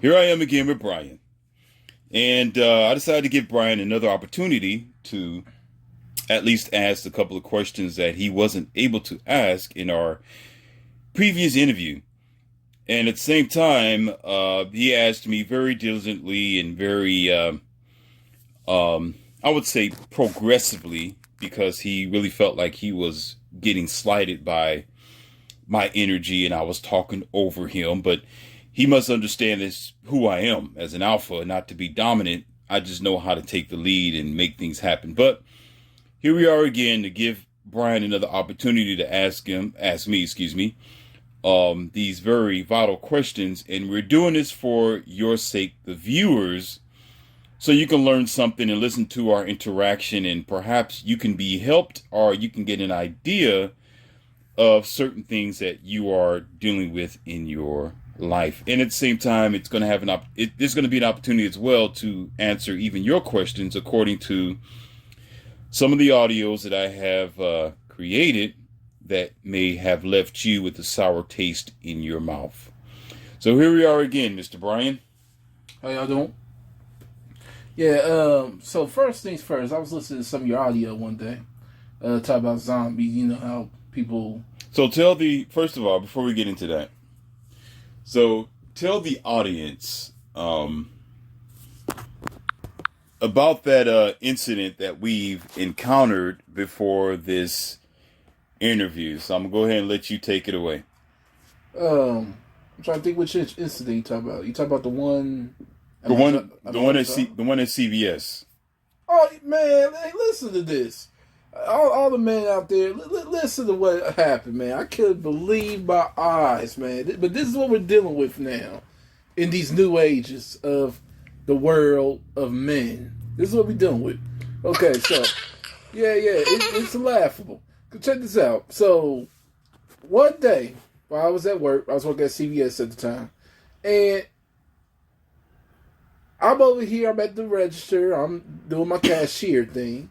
Here I am again with Brian. And I decided to give Brian another opportunity to at least ask a couple of questions that he wasn't able to ask in our previous interview. And at the same time, he asked me very diligently and very, I would say, progressively, because he really felt like he was getting slighted by my energy and I was talking over him. But he must understand this who I am as an alpha, not to be dominant. I just know how to take the lead and make things happen. But here we are again to give Brian another opportunity to ask me, these very vital questions. And we're doing this for your sake, the viewers, so you can learn something and listen to our interaction, and perhaps you can be helped or you can get an idea of certain things that you are dealing with in your life. And at the same time, it's going to have there's going to be an opportunity as well to answer even your questions according to some of the audios that I have created that may have left you with a sour taste in your mouth. So here we are again, Mr. Brian. How y'all doing? Yeah, so first things first, I was listening to some of your audio one day, talk about zombies, you know, how people... So first of all, before we get into that, so tell the audience about that incident that we've encountered before this interview. So I'm going to go ahead and let you take it away. I'm trying to think which incident you talk about. You talk about the one... The one at CVS. Oh, man, hey, listen to this. All the men out there, listen to what happened, man. I couldn't believe my eyes, man. But this is what we're dealing with now in these new ages of the world of men. This is what we're dealing with. Okay, so, it's laughable. Check this out. So, one day, while I was at work, I was working at CVS at the time, and I'm over here, I'm at the register, I'm doing my cashier thing.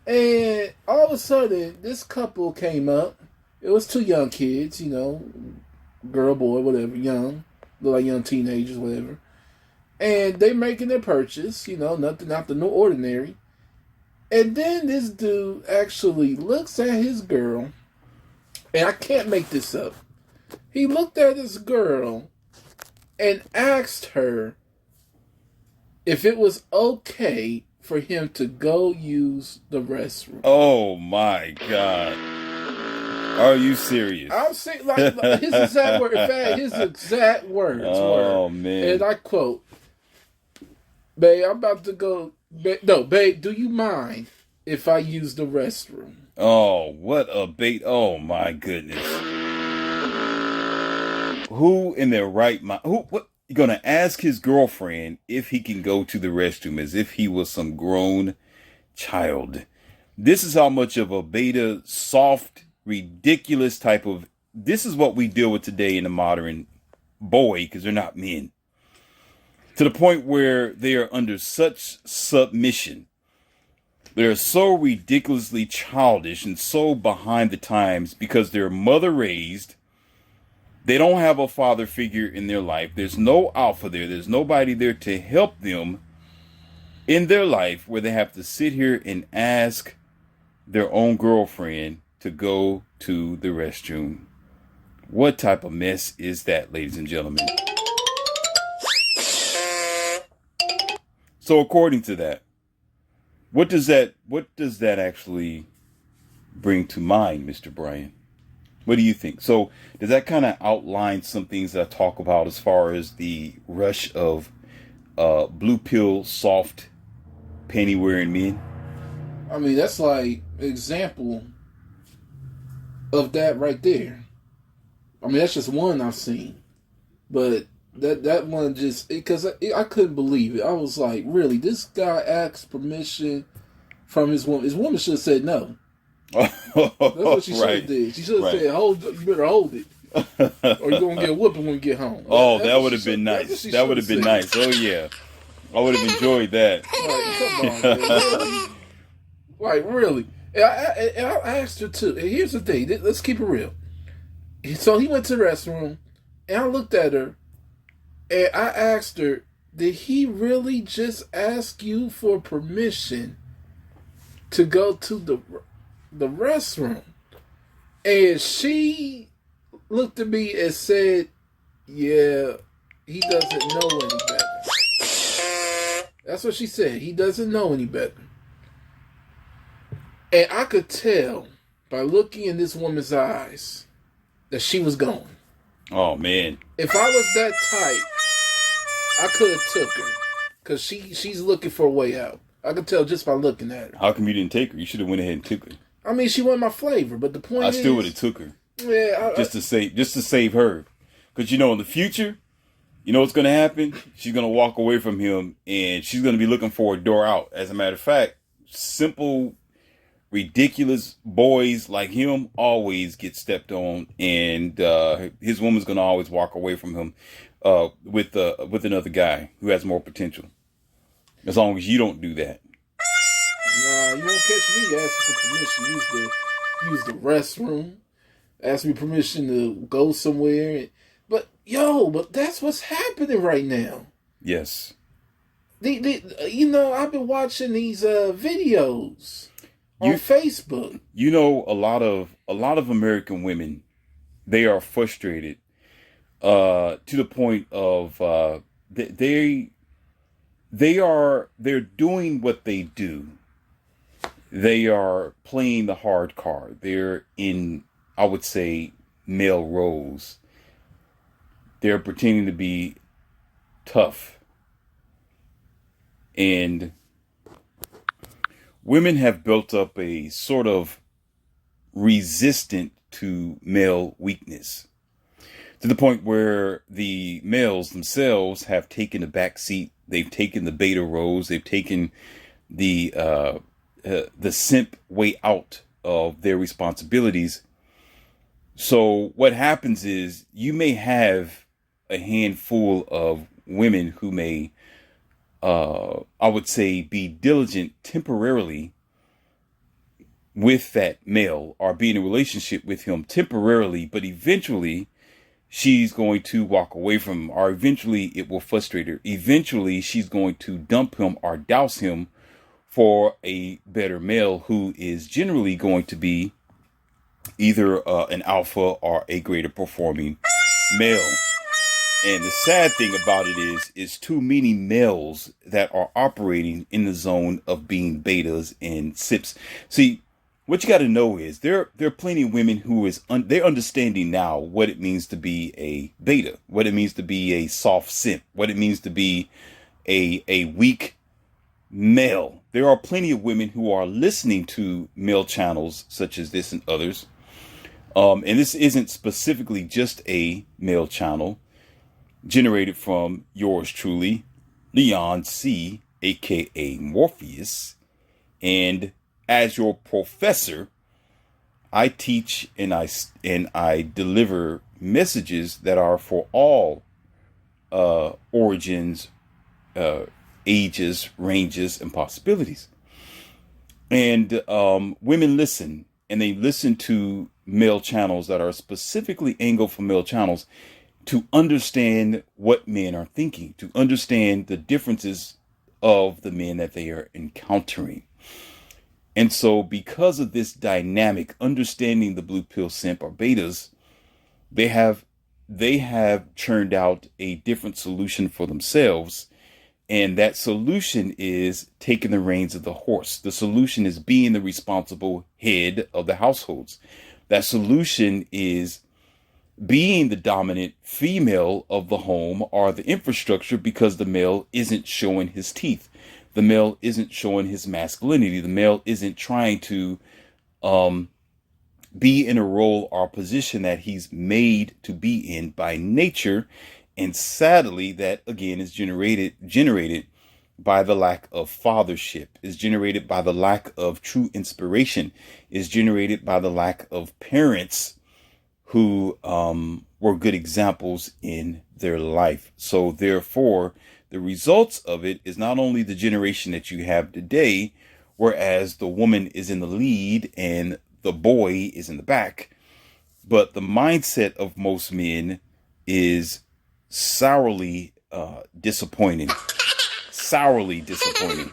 And all of a sudden, this couple came up. It was two young kids, you know, girl, boy, whatever, young, look like young teenagers, whatever. And they making their purchase, you know, nothing out the no ordinary. And then this dude actually looks at his girl, and I can't make this up. He looked at this girl and asked her if it was okay for him to go use the restroom. Oh my God. Are you serious? I'm saying, like his exact word. In fact, his exact words were, man. and I quote, "Babe, I'm about to go. Babe, do you mind if I use the restroom?" Oh, what a bait. Oh my goodness. Who in their right mind? What? You're going to ask his girlfriend if he can go to the restroom as if he was some grown child. This is how much of a beta, soft, ridiculous type of... This is what we deal with today in the modern boy, because they're not men. To the point where they are under such submission. They're so ridiculously childish and so behind the times because they're mother raised. They don't have a father figure in their life. There's no alpha there. There's nobody there to help them in their life where they have to sit here and ask their own girlfriend to go to the restroom. What type of mess is that, ladies and gentlemen? So according to that, what does that actually bring to mind, Mr. Brian? What do you think? So does that kind of outline some things that I talk about as far as the rush of blue pill, soft, panty wearing men? I mean, that's like an example of that right there. I mean, that's just one I've seen, but that one just because I couldn't believe it. I was like, really, this guy asked permission from his woman. His woman should have said no. That's what she should have did. She should have said, you better hold it. Or you're going to get a whooping when you get home. That would have been nice. That would have been nice. Oh, yeah. I would have enjoyed that. Like, come on, man. Like, really. And I asked her, too. And here's the thing. Let's keep it real. So he went to the restroom, and I looked at her, And I asked her, did he really just ask you for permission to go to the restroom? And she looked at me and said, yeah, he doesn't know any better. That's what she said. He doesn't know any better. And I could tell by looking in this woman's eyes that she was gone. Oh man. If I was that tight, I could have took her. Because she's looking for a way out. I could tell just by looking at her. How come you didn't take her? You should have went ahead and took her. I mean, she wasn't my flavor, but the point I is... still would have took her. Yeah, just to save her. Because, in the future, you know what's going to happen? She's going to walk away from him, and she's going to be looking for a door out. As a matter of fact, simple, ridiculous boys like him always get stepped on, and his woman's going to always walk away from him with another guy who has more potential. As long as you don't do that. Nah, you won't catch me asking for permission. Use the restroom. Ask me permission to go somewhere. But that's what's happening right now. Yes. I've been watching these videos on Facebook. A lot of American women, they are frustrated to the point of they're doing what they do. They are playing the hard card. They're in, I would say, male roles. They're pretending to be tough. And women have built up a sort of resistant to male weakness, to the point where the males themselves have taken the back seat. They've taken the beta roles. They've taken the simp way out of their responsibilities. So what happens is you may have a handful of women who may, I would say, be diligent temporarily with that male or be in a relationship with him temporarily, but eventually she's going to walk away from him, or eventually it will frustrate her. Eventually she's going to dump him or douse him for a better male who is generally going to be either an alpha or a greater performing male. And the sad thing about it is too many males that are operating in the zone of being betas and sips. See, what you got to know is there are plenty of women who they're understanding now what it means to be a beta, what it means to be a soft simp, what it means to be a weak male. There are plenty of women who are listening to male channels such as this and others. And this isn't specifically just a male channel generated from yours truly, Leon C., aka Morpheus. And as your professor, I teach and I deliver messages that are for all origins, ages, ranges, and possibilities. And women listen, and they listen to male channels that are specifically angled for male channels to understand what men are thinking, to understand the differences of the men that they are encountering. And so because of this dynamic, understanding the blue pill simp or betas, they have churned out a different solution for themselves. And that solution is taking the reins of the horse. The solution is being the responsible head of the households. That solution is being the dominant female of the home or the infrastructure, because the male isn't showing his teeth. The male isn't showing his masculinity. The male isn't trying to be in a role or position that he's made to be in by nature. And sadly, that again is generated by the lack of fathership, is generated by the lack of true inspiration, is generated by the lack of parents who were good examples in their life. So therefore, the results of it is not only the generation that you have today, whereas the woman is in the lead and the boy is in the back, but the mindset of most men is sourly disappointing, sourly disappointing.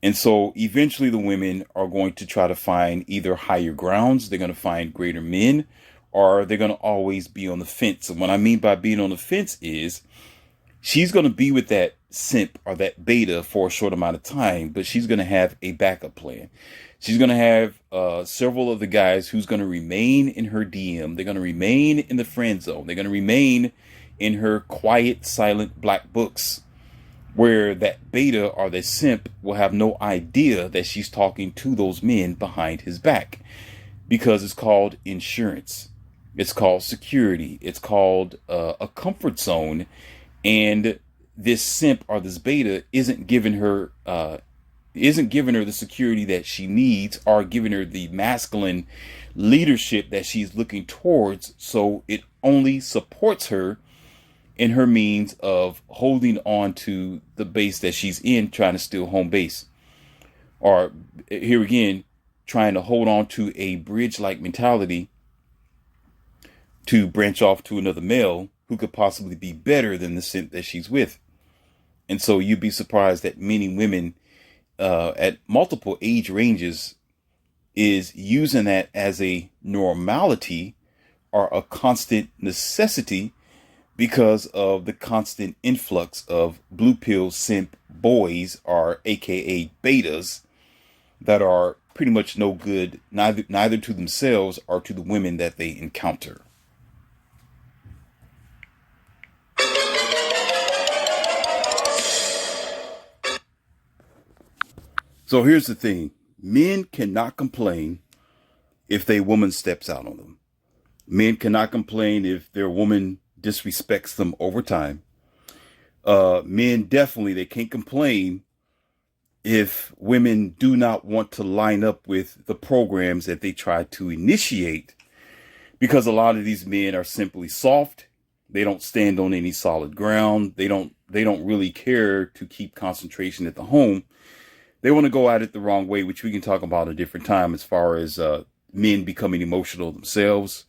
And so eventually the women are going to try to find either higher grounds, they're going to find greater men, or they're going to always be on the fence. And what I mean by being on the fence is she's going to be with that simp or that beta for a short amount of time, but she's going to have a backup plan. She's going to have several of the guys who's going to remain in her DM. They're going to remain in the friend zone. They're going to remain in her quiet, silent black books, where that beta or that simp will have no idea that she's talking to those men behind his back, because it's called insurance. It's called security. It's called a comfort zone. And this simp or this beta isn't giving her the security that she needs, or giving her the masculine leadership that she's looking towards. So it only supports her in her means of holding on to the base that she's in, trying to steal home base. Or here again, trying to hold on to a bridge-like mentality to branch off to another male who could possibly be better than the simp that she's with. And so you'd be surprised that many women at multiple age ranges is using that as a normality or a constant necessity, because of the constant influx of blue pill simp boys, or AKA betas, that are pretty much no good, neither to themselves or to the women that they encounter. So here's the thing. Men cannot complain if their woman steps out on them. Men cannot complain if their woman disrespects them over time. Men definitely, they can't complain if women do not want to line up with the programs that they try to initiate, because a lot of these men are simply soft. They don't stand on any solid ground. They don't really care to keep concentration at the home. They want to go at it the wrong way, which we can talk about a different time, as far as men becoming emotional themselves.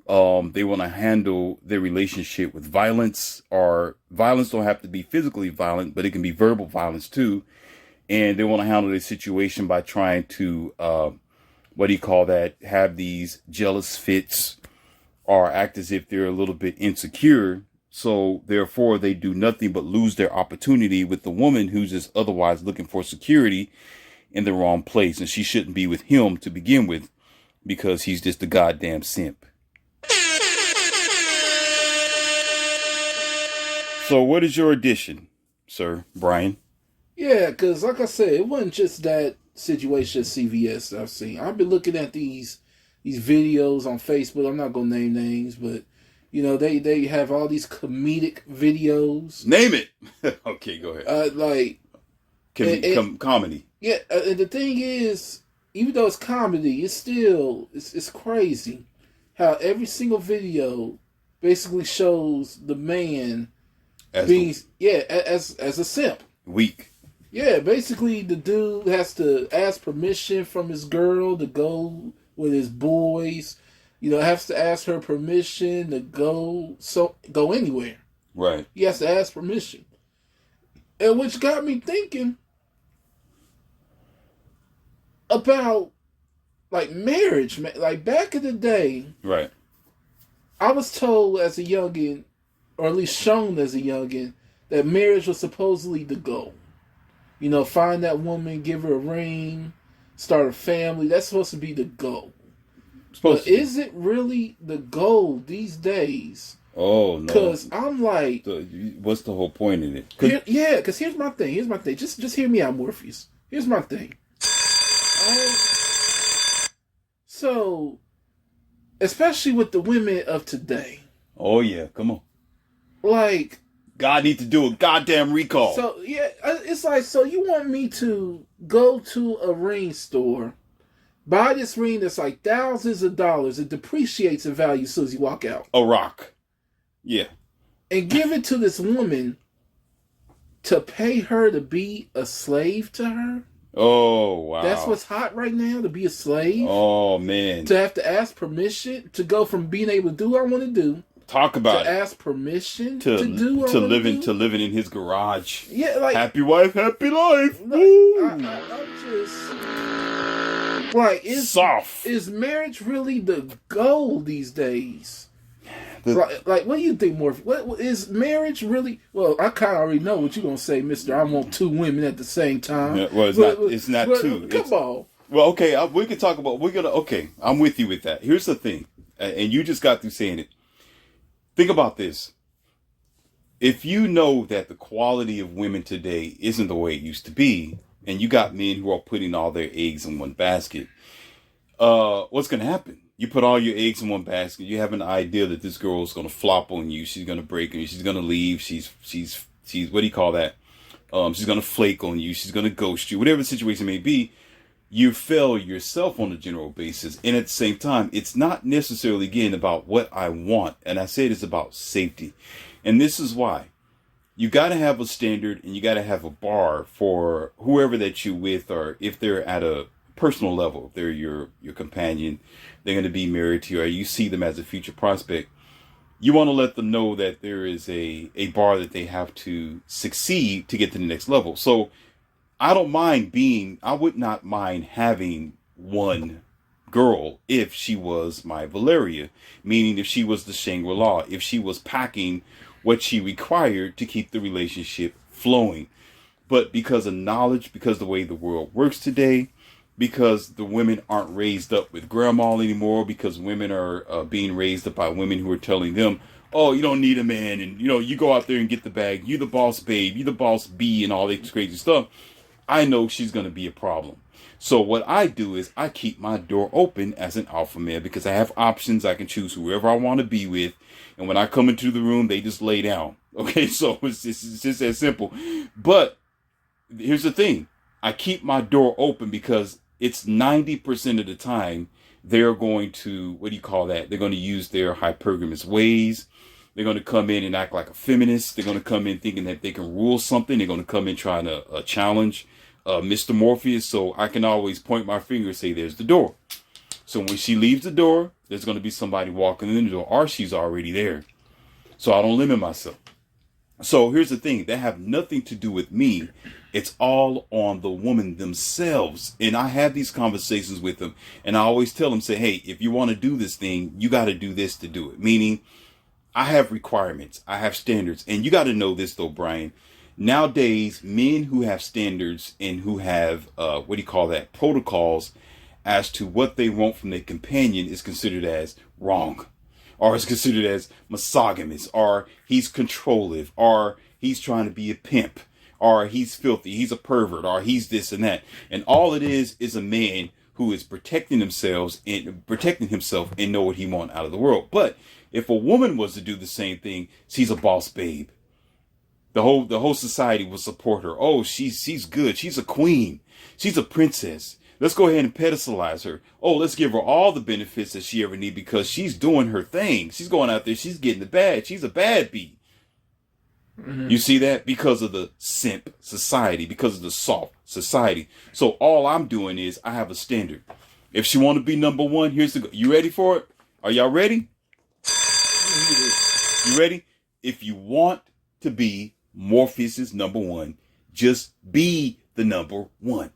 They want to handle their relationship with violence, or violence don't have to be physically violent, but it can be verbal violence too. And they want to handle the situation by trying to, have these jealous fits, or act as if they're a little bit insecure. So therefore they do nothing but lose their opportunity with the woman who's just otherwise looking for security in the wrong place. And she shouldn't be with him to begin with, because he's just a goddamn simp. So what is your addition, Sir Brian? Yeah, because like I said, it wasn't just that situation at CVS that I've seen. I've been looking at these videos on Facebook. I'm not going to name names, but, you know, they have all these comedic videos. Name it. Okay, go ahead. Comedy. Yeah, and the thing is, even though it's comedy, it's still, it's crazy how every single video basically shows the man as a simp. Weak. Yeah, basically the dude has to ask permission from his girl to go with his boys. You know, has to ask her permission to go anywhere. Right. He has to ask permission. And which got me thinking about, like, marriage. Like, back in the day, right, I was told as a youngin', or at least shown as a youngin', that marriage was supposedly the goal. You know, find that woman, give her a ring, start a family. That's supposed to be the goal. But is it really the goal these days? Oh, no. Because I'm like... what's the whole point in it? Because here's my thing. Just hear me out, Morpheus. Here's my thing. So, especially with the women of today. Oh, yeah. Come on. Like... God needs to do a goddamn recall. So, yeah, it's like, so you want me to go to a ring store, buy this ring that's like thousands of dollars, it depreciates in value as soon as you walk out. A rock. Yeah. And give it to this woman to pay her to be a slave to her? Oh, wow. That's what's hot right now, to be a slave? Oh, man. To have to ask permission to go from being able to do what I want to do, Talk about to it. ask permission to do what to I wanna living do? to living in his garage. Yeah, like Happy wife, happy life. like, Woo! I'm just like, Soft. is marriage really the goal these days? The- Like, what do you think, Morphe? What is marriage really? Well, I kind of already know what you're gonna say, Mister. I want two women at the same time. Yeah, well, it's not two. Come on. Well, okay, we can talk about. Okay, I'm with you with that. Here's the thing, and you just got through saying it. Think about this. If you know that the quality of women today isn't the way it used to be, and you got men who are putting all their eggs in one basket, what's going to happen? You put all your eggs in one basket. You have an idea that this girl is going to flop on you. She's going to break on you. She's going to leave. She's what do you call that? She's going to flake on you. She's going to ghost you. Whatever the situation may be, you fail yourself on a general basis. And at the same time, it's not necessarily, again, about what I want. And I said it's about safety. And this is why. You got to have a standard and you got to have a bar for whoever that you with, or if they're at a personal level, if they're your companion, they're going to be married to you, or you see them as a future prospect. You want to let them know that there is a bar that they have to succeed to get to the next level. So I would not mind having one girl if she was my Valeria, meaning if she was the Shangri-La, if she was packing what she required to keep the relationship flowing. But because of knowledge, because the way the world works today, because the women aren't raised up with grandma anymore, because women are being raised up by women who are telling them, oh, you don't need a man, and you go out there and get the bag, you the boss babe, you the boss bee, and all this crazy stuff. I know she's going to be a problem. So what I do is I keep my door open as an alpha male, because I have options. I can choose whoever I want to be with. And when I come into the room, they just lay down. Okay, so it's just that simple. But here's the thing. I keep my door open because it's 90% of the time they're going to, what do you call that? They're going to use their hypergamous ways. They're going to come in and act like a feminist. They're going to come in thinking that they can rule something. They're going to come in trying to challenge Mr. Morpheus. So I can always point my finger and say, there's the door. So when she leaves the door, there's going to be somebody walking in the door, or she's already there. So I don't limit myself. So here's the thing. That have nothing to do with me. It's all on the woman themselves. And I have these conversations with them. And I always tell them, say, hey, if you want to do this thing, you got to do this to do it. Meaning, I have requirements. I have standards. And you got to know this, though, Brian. Nowadays, men who have standards and who have, protocols as to what they want from their companion is considered as wrong. Or is considered as monogamous. Or he's controlling. Or he's trying to be a pimp. Or he's filthy. He's a pervert. Or he's this and that. And all it is a man who is protecting himself and know what he wants out of the world. But if a woman was to do the same thing, she's a boss babe. The whole society will support her. Oh, she's good. She's a queen. She's a princess. Let's go ahead and pedestalize her. Oh, let's give her all the benefits that she ever need because she's doing her thing. She's going out there. She's getting the bad. She's a bad bee. Mm-hmm. You see that? Because of the simp society, because of the soft society. So all I'm doing is I have a standard. If she want to be number one, here's the go. You ready for it? Are y'all ready? You ready? If you want to be Morpheus's number one, just be the number one.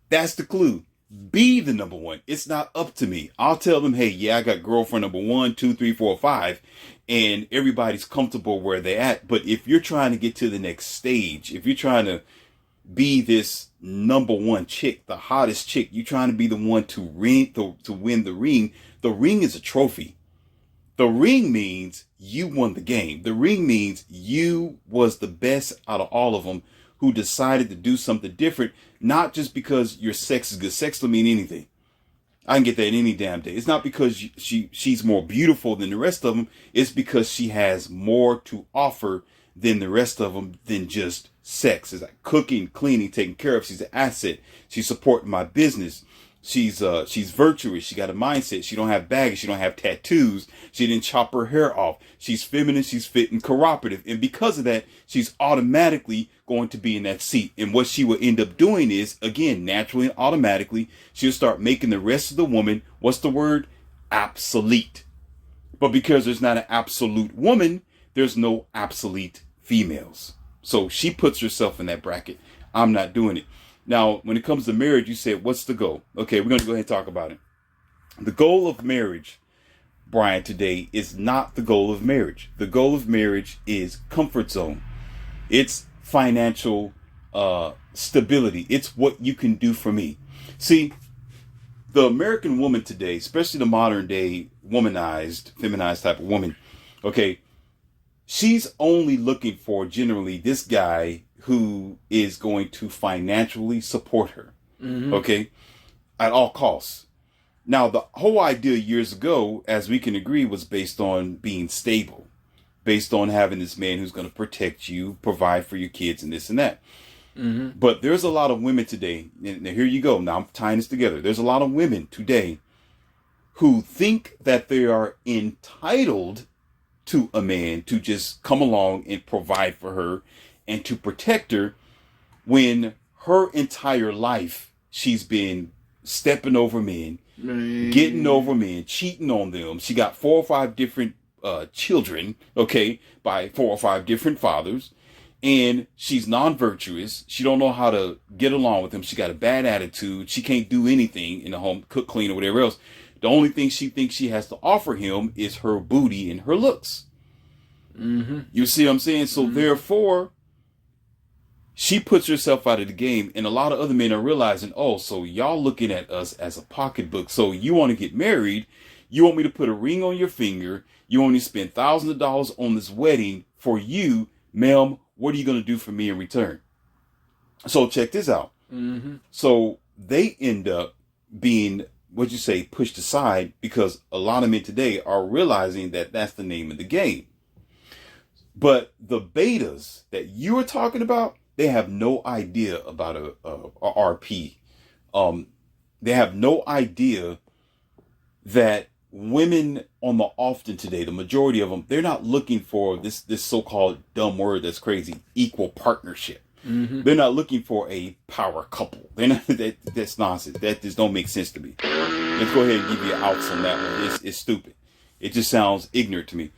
That's the clue. Be the number one. It's not up to me. I'll tell them, hey, yeah, I got girlfriend number 1, 2, 3, 4, 5, and everybody's comfortable where they're at. But if you're trying to get to the next stage, if you're trying to be this number one chick, the hottest chick, you're trying to be the one to win the ring. The ring is a trophy. The ring means you won the game. The ring means you was the best out of all of them who decided to do something different, not just because your sex is good. Sex don't mean anything. I can get that any damn day. It's not because she's more beautiful than the rest of them. It's because she has more to offer than the rest of them than just sex. It's like cooking, cleaning, taking care of. She's an asset. She's supporting my business. She's virtuous. She got a mindset. She don't have baggage. She don't have tattoos. She didn't chop her hair off. She's feminine. She's fit and cooperative. And because of that, she's automatically going to be in that seat. And what she will end up doing is, again, naturally and automatically, she'll start making the rest of the woman, what's the word? Obsolete. But because there's not an absolute woman, there's no absolute females. So she puts herself in that bracket. I'm not doing it. Now, when it comes to marriage, you said, what's the goal? Okay, we're going to go ahead and talk about it. The goal of marriage, Brian, today is not the goal of marriage. The goal of marriage is comfort zone. It's financial stability. It's what you can do for me. See, the American woman today, especially the modern day womanized, feminized type of woman, okay, she's only looking for generally this guy who is going to financially support her, okay, at all costs. Now, the whole idea years ago, as we can agree, was based on being stable, based on having this man who's going to protect you, provide for your kids, and this and that. But there's a lot of women today, and here you go, now I'm tying this together. There's a lot of women today who think that they are entitled to a man to just come along and provide for her and to protect her, when her entire life she's been stepping over men, getting over men, cheating on them. She got 4 or 5 different children, okay, by 4 or 5 different fathers, and she's non-virtuous. She don't know how to get along with them. She got a bad attitude. She can't do anything in the home, cook, clean, or whatever else. The only thing she thinks she has to offer him is her booty and her looks. You see what I'm saying? So therefore, she puts herself out of the game, and a lot of other men are realizing, oh, so y'all looking at us as a pocketbook. So you want to get married, you want me to put a ring on your finger, you want me to spend thousands of dollars on this wedding for you, ma'am. What are you going to do for me in return? So check this out. So they end up being, what'd you say, pushed aside, because a lot of men today are realizing that that's the name of the game. But the betas that you are talking about, they have no idea about a RP. They have no idea that women on the often today, the majority of them, they're not looking for this so-called dumb word that's crazy, equal partnership. They're not looking for a power couple. They're not, that's nonsense. That just don't make sense to me. Let's go ahead and give you outs on that one. It's stupid. It just sounds ignorant to me.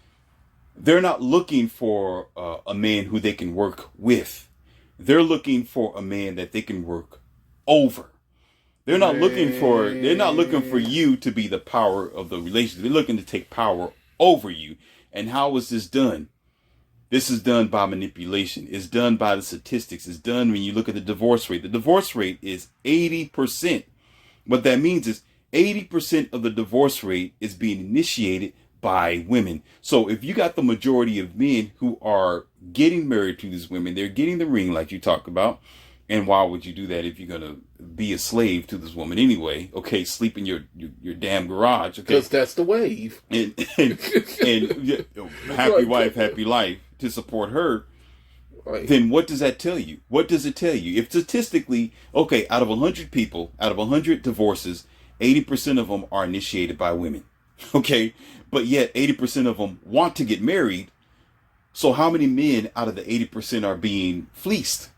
They're not looking for a man who they can work with. They're looking for a man that they can work over. They're not looking for you to be the power of the relationship. They're looking to take power over you. And how is this done? This is done by manipulation. It's done by the statistics. It's done when you look at the divorce rate. The divorce rate is 80%. What that means is 80% of the divorce rate is being initiated by women. So if you got the majority of men who are getting married to these women, they're getting the ring like you talk about. And why would you do that if you're going to be a slave to this woman anyway? Okay, sleep in your damn garage. Okay, because that's the wave. And happy wife, happy life to support her. Right. Then what does that tell you? What does it tell you? If statistically, okay, out of 100 people, out of 100 divorces, 80% of them are initiated by women. Okay, but yet 80% of them want to get married. So how many men out of the 80% are being fleeced?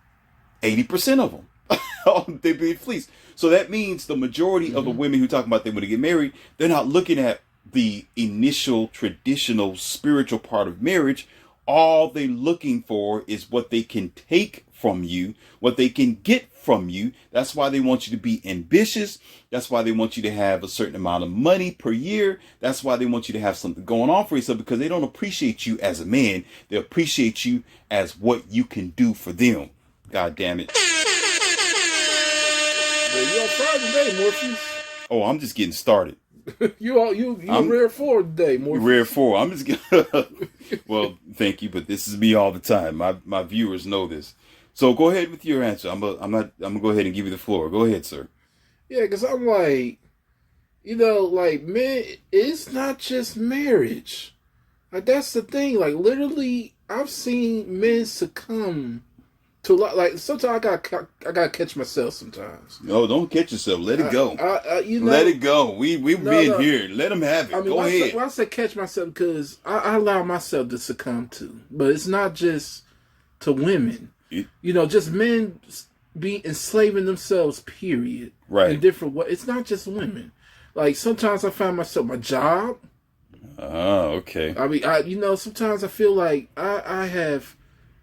80% of them. They're being fleeced. So that means the majority of the women who talk about they want to get married, they're not looking at the initial traditional spiritual part of marriage. All they're looking for is what they can take from you, what they can get from you. That's why they want you to be ambitious. That's why they want you to have a certain amount of money per year. That's why they want you to have something going on for yourself, because they don't appreciate you as a man. They appreciate you as what you can do for them. God damn it. Well, you on fire today, Morpheus. Oh, I'm just getting started. you rare 4 today, Morpheus. Rare 4. I'm just well, thank you, but this is me all the time. My viewers know this. So go ahead with your answer. I'm gonna go ahead and give you the floor. Go ahead, sir. Yeah, because I'm like, like, man, it's not just marriage. Like, that's the thing. Like, literally, I've seen men succumb to, like, sometimes I gotta catch myself sometimes. No, don't catch yourself. Let it go. Let it go. We've been here. Let them have it. Go ahead. I say catch myself because I allow myself to succumb to, but it's not just to women. Just men be enslaving themselves, period. Right. In different ways. It's not just women. Like, sometimes I find myself, my job, Oh, okay. I mean, sometimes I feel like I have,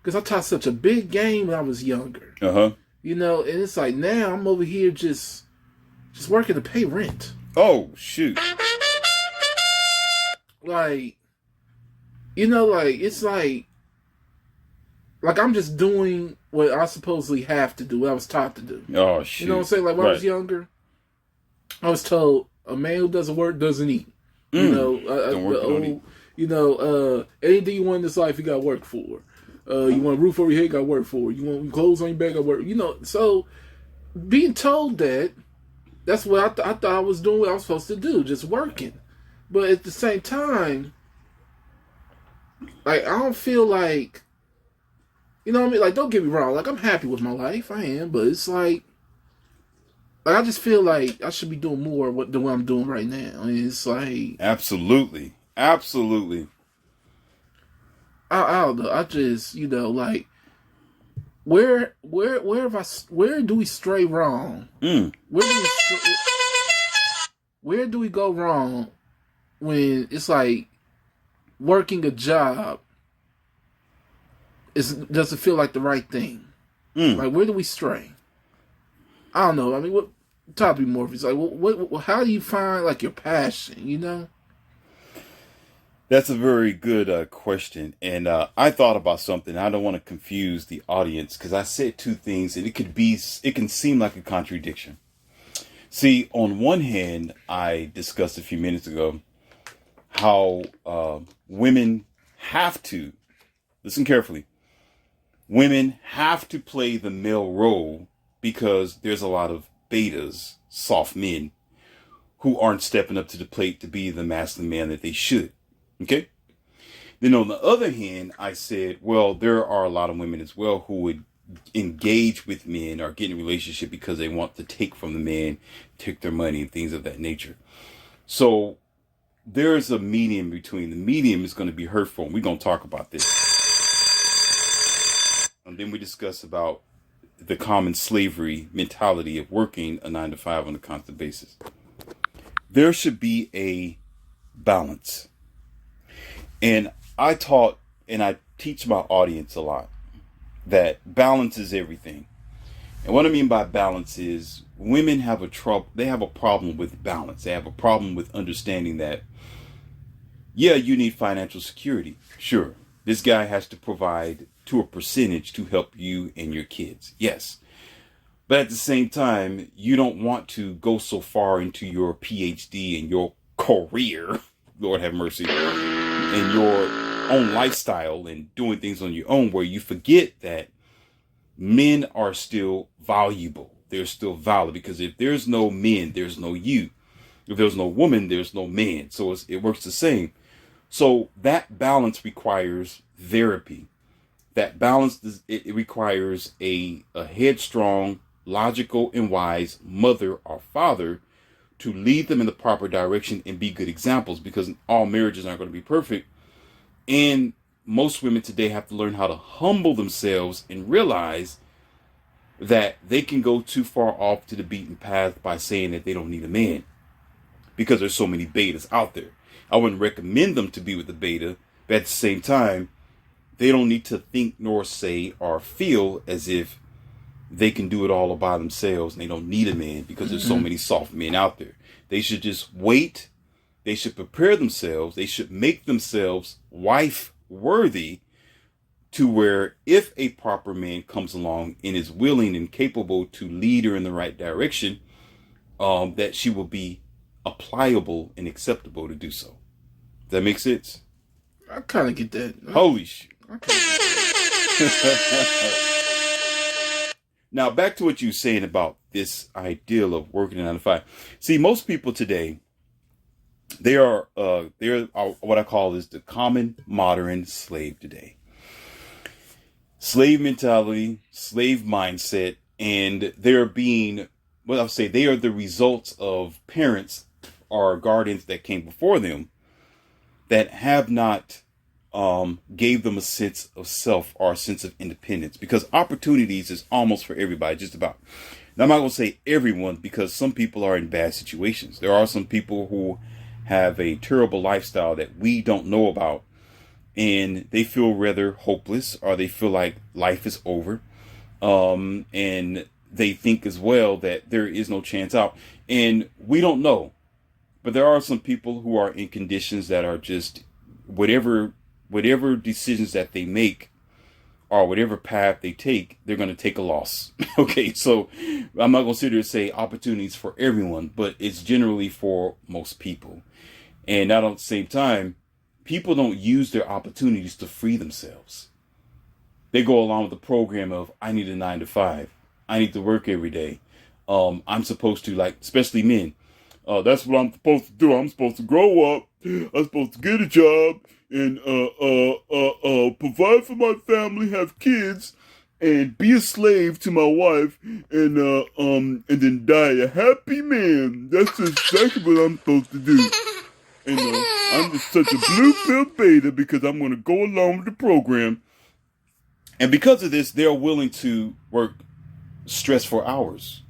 because I taught such a big game when I was younger. Uh-huh. And it's like now I'm over here just working to pay rent. Oh, shoot. Like, it's like I'm just doing what I supposedly have to do, what I was taught to do. Oh, shoot. You know what I'm saying? Like when I was younger, I was told a man who doesn't work doesn't eat. Don't work, don't eat. Anything you want in this life, you got to work for. You want a roof over your head, you got to work for. You want clothes on your back, got to work. So being told that's what I thought I was doing what I was supposed to do, just working. But at the same time, like, I don't feel like, you know what I mean? Like, don't get me wrong. Like, I'm happy with my life. I am. But it's like I just feel like I should be doing more than what I'm doing right now. And it's like... Absolutely. Absolutely. I don't know. I just, like... Where do we stray wrong? Where do we go wrong when it's like working a job doesn't feel like the right thing? Like, where do we stray? I don't know. I mean, talk to me more. It's like, what? How do you find like your passion? That's a very good question, and I thought about something. I don't want to confuse the audience because I said two things, and it can seem like a contradiction. See, on one hand, I discussed a few minutes ago how women have to listen carefully. Women have to play the male role because there's a lot of betas, soft men, who aren't stepping up to the plate to be the masculine man that they should. Okay? Then on the other hand, I said, well, there are a lot of women as well who would engage with men or get in a relationship because they want to take from the man, take their money, and things of that nature. So there's a medium between. The medium is going to be hurtful, and we're going to talk about this. And then we discuss about the common slavery mentality of working a 9-to-5 on a constant basis. There should be a balance. And I taught and I teach my audience a lot that balance is everything. And what I mean by balance is women have they have a problem with balance. They have a problem with understanding that, yeah, you need financial security. Sure. This guy has to provide to a percentage to help you and your kids. Yes. But at the same time, you don't want to go so far into your PhD and your career, Lord have mercy, and your own lifestyle and doing things on your own where you forget that men are still valuable. They're still valid because if there's no men, there's no you. If there's no woman, there's no man. So it works the same. So that balance requires therapy. That balance, it requires a headstrong, logical, and wise mother or father to lead them in the proper direction and be good examples, because all marriages aren't going to be perfect. And most women today have to learn how to humble themselves and realize that they can go too far off to the beaten path by saying that they don't need a man because there's so many betas out there. I wouldn't recommend them to be with a beta, but at the same time, they don't need to think nor say or feel as if they can do it all by themselves and they don't need a man because there's so many soft men out there. They should just wait. They should prepare themselves. They should make themselves wife worthy to where if a proper man comes along and is willing and capable to lead her in the right direction, that she will be pliable and acceptable to do so. Does that make sense? I kind of get that. Holy shit. Now, back to what you were saying about this ideal of working a 9-to-5. See, most people today, they're what I call is the common modern slave today. Slave mentality, slave mindset, and they are the results of parents or guardians that came before them that have not gave them a sense of self or a sense of independence, because opportunities is almost for everybody, just about. Now, I'm not going to say everyone, because some people are in bad situations. There are some people who have a terrible lifestyle that we don't know about, and they feel rather hopeless, or they feel like life is over, and they think as well that there is no chance out. And we don't know, but there are some people who are in conditions that are just whatever decisions that they make, or whatever path they take, they're going to take a loss. Okay, so I'm not going to sit here and say opportunities for everyone, but it's generally for most people. And at the same time, people don't use their opportunities to free themselves. They go along with the program of, I need a 9 to 5. I need to work every day. I'm supposed to, like, especially men. That's what I'm supposed to do. I'm supposed to grow up. I'm supposed to get a job and provide for my family, have kids, and be a slave to my wife, and then die a happy man. That's exactly what I'm supposed to do. And I'm just such a blue pill beta because I'm going to go along with the program. And because of this, they're willing to work stressful hours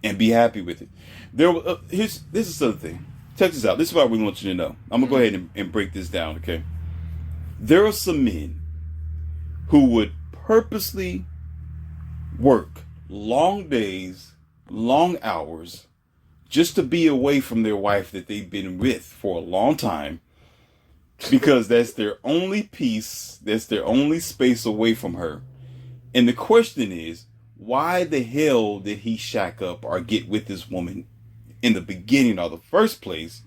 and be happy with it. This is the other thing. Check this out. This is what we want you to know. I'm going to go ahead and break this down, okay? There are some men who would purposely work long days, long hours, just to be away from their wife that they've been with for a long time, because that's their only peace, that's their only space away from her. And the question is, why the hell did he shack up or get with this woman in the beginning or the first place,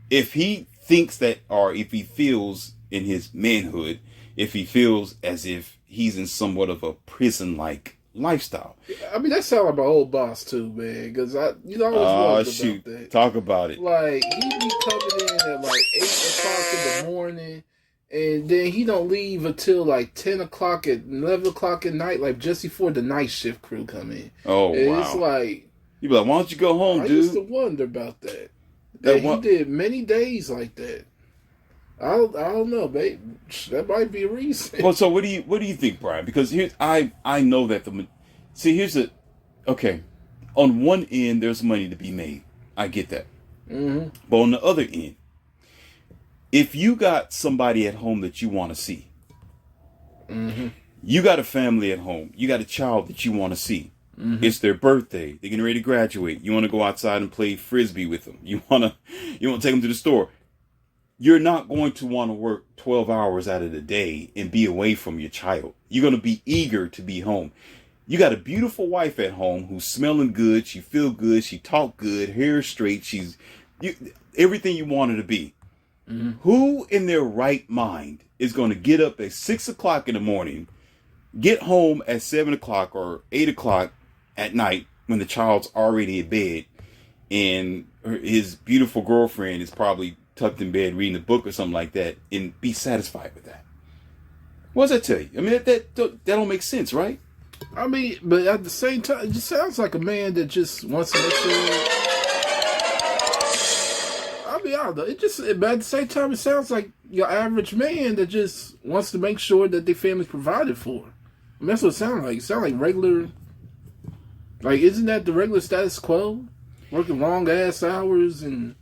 if he thinks that, or if he feels in his manhood, if he feels as if he's in somewhat of a prison-like lifestyle? I mean, that sounds like my old boss too, man. Because I always wondered about that. Talk about it. Like, he be coming in at like 8 o'clock in the morning, and then he don't leave until like 10 o'clock at 11 o'clock at night, like just before the night shift crew come in. Oh, and wow. It's like, you be like, why don't you go home, dude? I used to wonder about that. He did many days like that. I don't know, babe. That might be a reason. Well, so what do you think, Brian? Because I know that okay. On one end, there's money to be made. I get that. Mm-hmm. But on the other end, if you got somebody at home that you want to see, mm-hmm. you got a family at home, you got a child that you want to see. Mm-hmm. It's their birthday. They're getting ready to graduate. You want to go outside and play frisbee with them. You want to take them to the store. You're not going to want to work 12 hours out of the day and be away from your child. You're going to be eager to be home. You got a beautiful wife at home who's smelling good. She feel good. She talk good. Hair straight. Everything you want her to be. Mm-hmm. Who in their right mind is going to get up at 6 o'clock in the morning, get home at 7 o'clock or 8 o'clock at night when the child's already in bed and his beautiful girlfriend is probably tucked in bed reading a book or something like that, and be satisfied with that? What does that tell you? I mean, that don't make sense, right? I mean, but at the same time, it just sounds like a man that just wants to make sure. I mean, I don't know. But at the same time, it sounds like your average man that just wants to make sure that their family's provided for. I mean, that's what it sounds like. It sounds like regular. Like, isn't that the regular status quo? Working long ass hours and,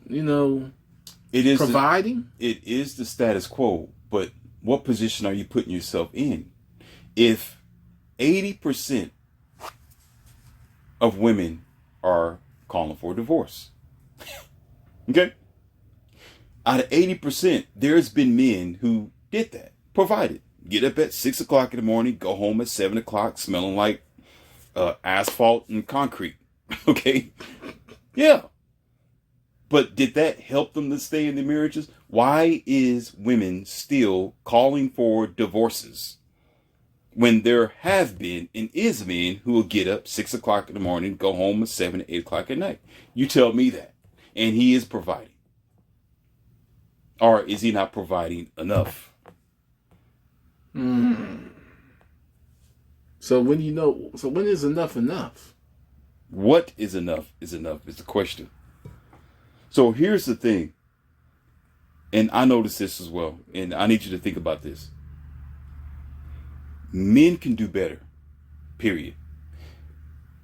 it is providing? It is the status quo, but what position are you putting yourself in? If 80% of women are calling for a divorce, okay? Out of 80%, there's been men who did that, provided. Get up at 6 o'clock in the morning, go home at 7 o'clock, smelling like asphalt and concrete. Okay? Yeah. But did that help them to stay in their marriages? Why is women still calling for divorces when there have been and is men who will get up 6 o'clock in the morning, go home at 7, 8 o'clock at night? You tell me that. And he is providing. Or is he not providing enough? So when is enough enough? What is enough is the question. So here's the thing. And I noticed this as well. And I need you to think about this. Men can do better. Period.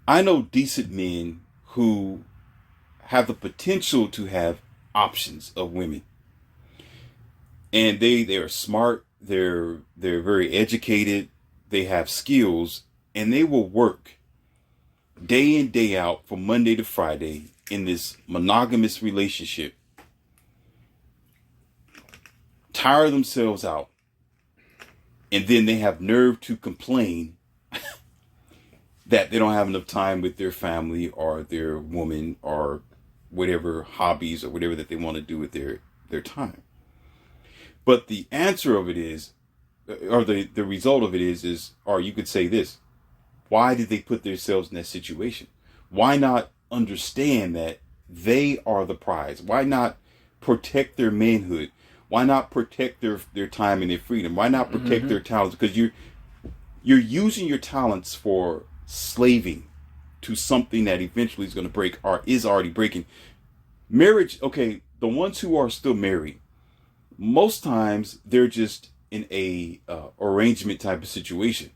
I know decent men who have the potential to have options of women. And they are smart, they're very educated, they have skills, and they will work day in, day out from Monday to Friday in this monogamous relationship, tire themselves out, and then they have nerve to complain that they don't have enough time with their family or their woman or whatever hobbies or whatever that they want to do with their time. But the answer of it is, or the result of it is, or you could say this: why did they put themselves in that situation? Why not understand that they are the prize? Why not protect their manhood? Why not protect their time and their freedom? Why not protect their talents? Because you're using your talents for slaving to something that eventually is going to break or is already breaking. Marriage, okay, the ones who are still married, most times they're just in a arrangement type of situation.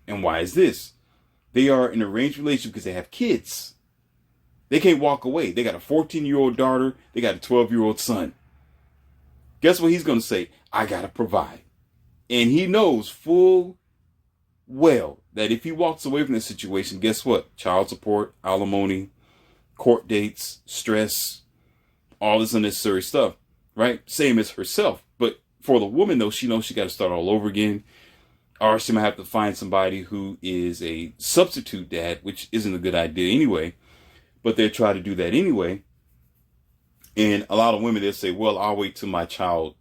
And why is this? They are in an arranged relationship because they have kids. They can't walk away. They got a 14-year-old daughter. They got a 12-year-old son. Guess what he's going to say? I got to provide. And he knows full well that if he walks away from this situation, guess what? Child support, alimony, court dates, stress, all this unnecessary stuff, right? Same as herself. But for the woman, though, she knows she got to start all over again. Or she might have to find somebody who is a substitute dad, which isn't a good idea anyway. But they try to do that anyway. And a lot of women, they'll say, well, I'll wait till my child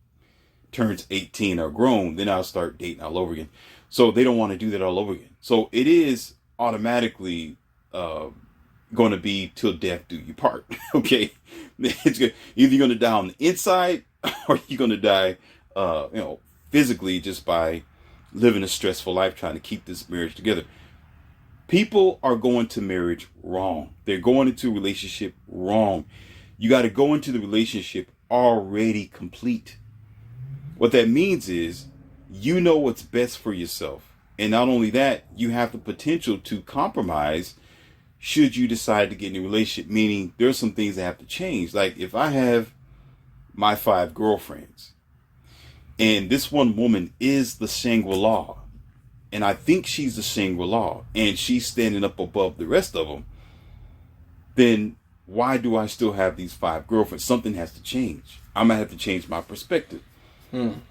turns 18 or grown, then I'll start dating all over again. So they don't want to do that all over again. So it is automatically going to be till death do you part. Okay, it's good. Either you're going to die on the inside, or you're going to die, physically, just by living a stressful life trying to keep this marriage together. People are going to marriage wrong. They're going into a relationship wrong. You got to go into the relationship already complete. What that means is you know what's best for yourself. And not only that, you have the potential to compromise should you decide to get in a relationship, meaning there's some things that have to change. Like if I have my 5 girlfriends and this one woman is the Shangri-La, and I think she's the Shangri-La and she's standing up above the rest of them, then why do I still have these 5 girlfriends? Something has to change. I might have to change my perspective.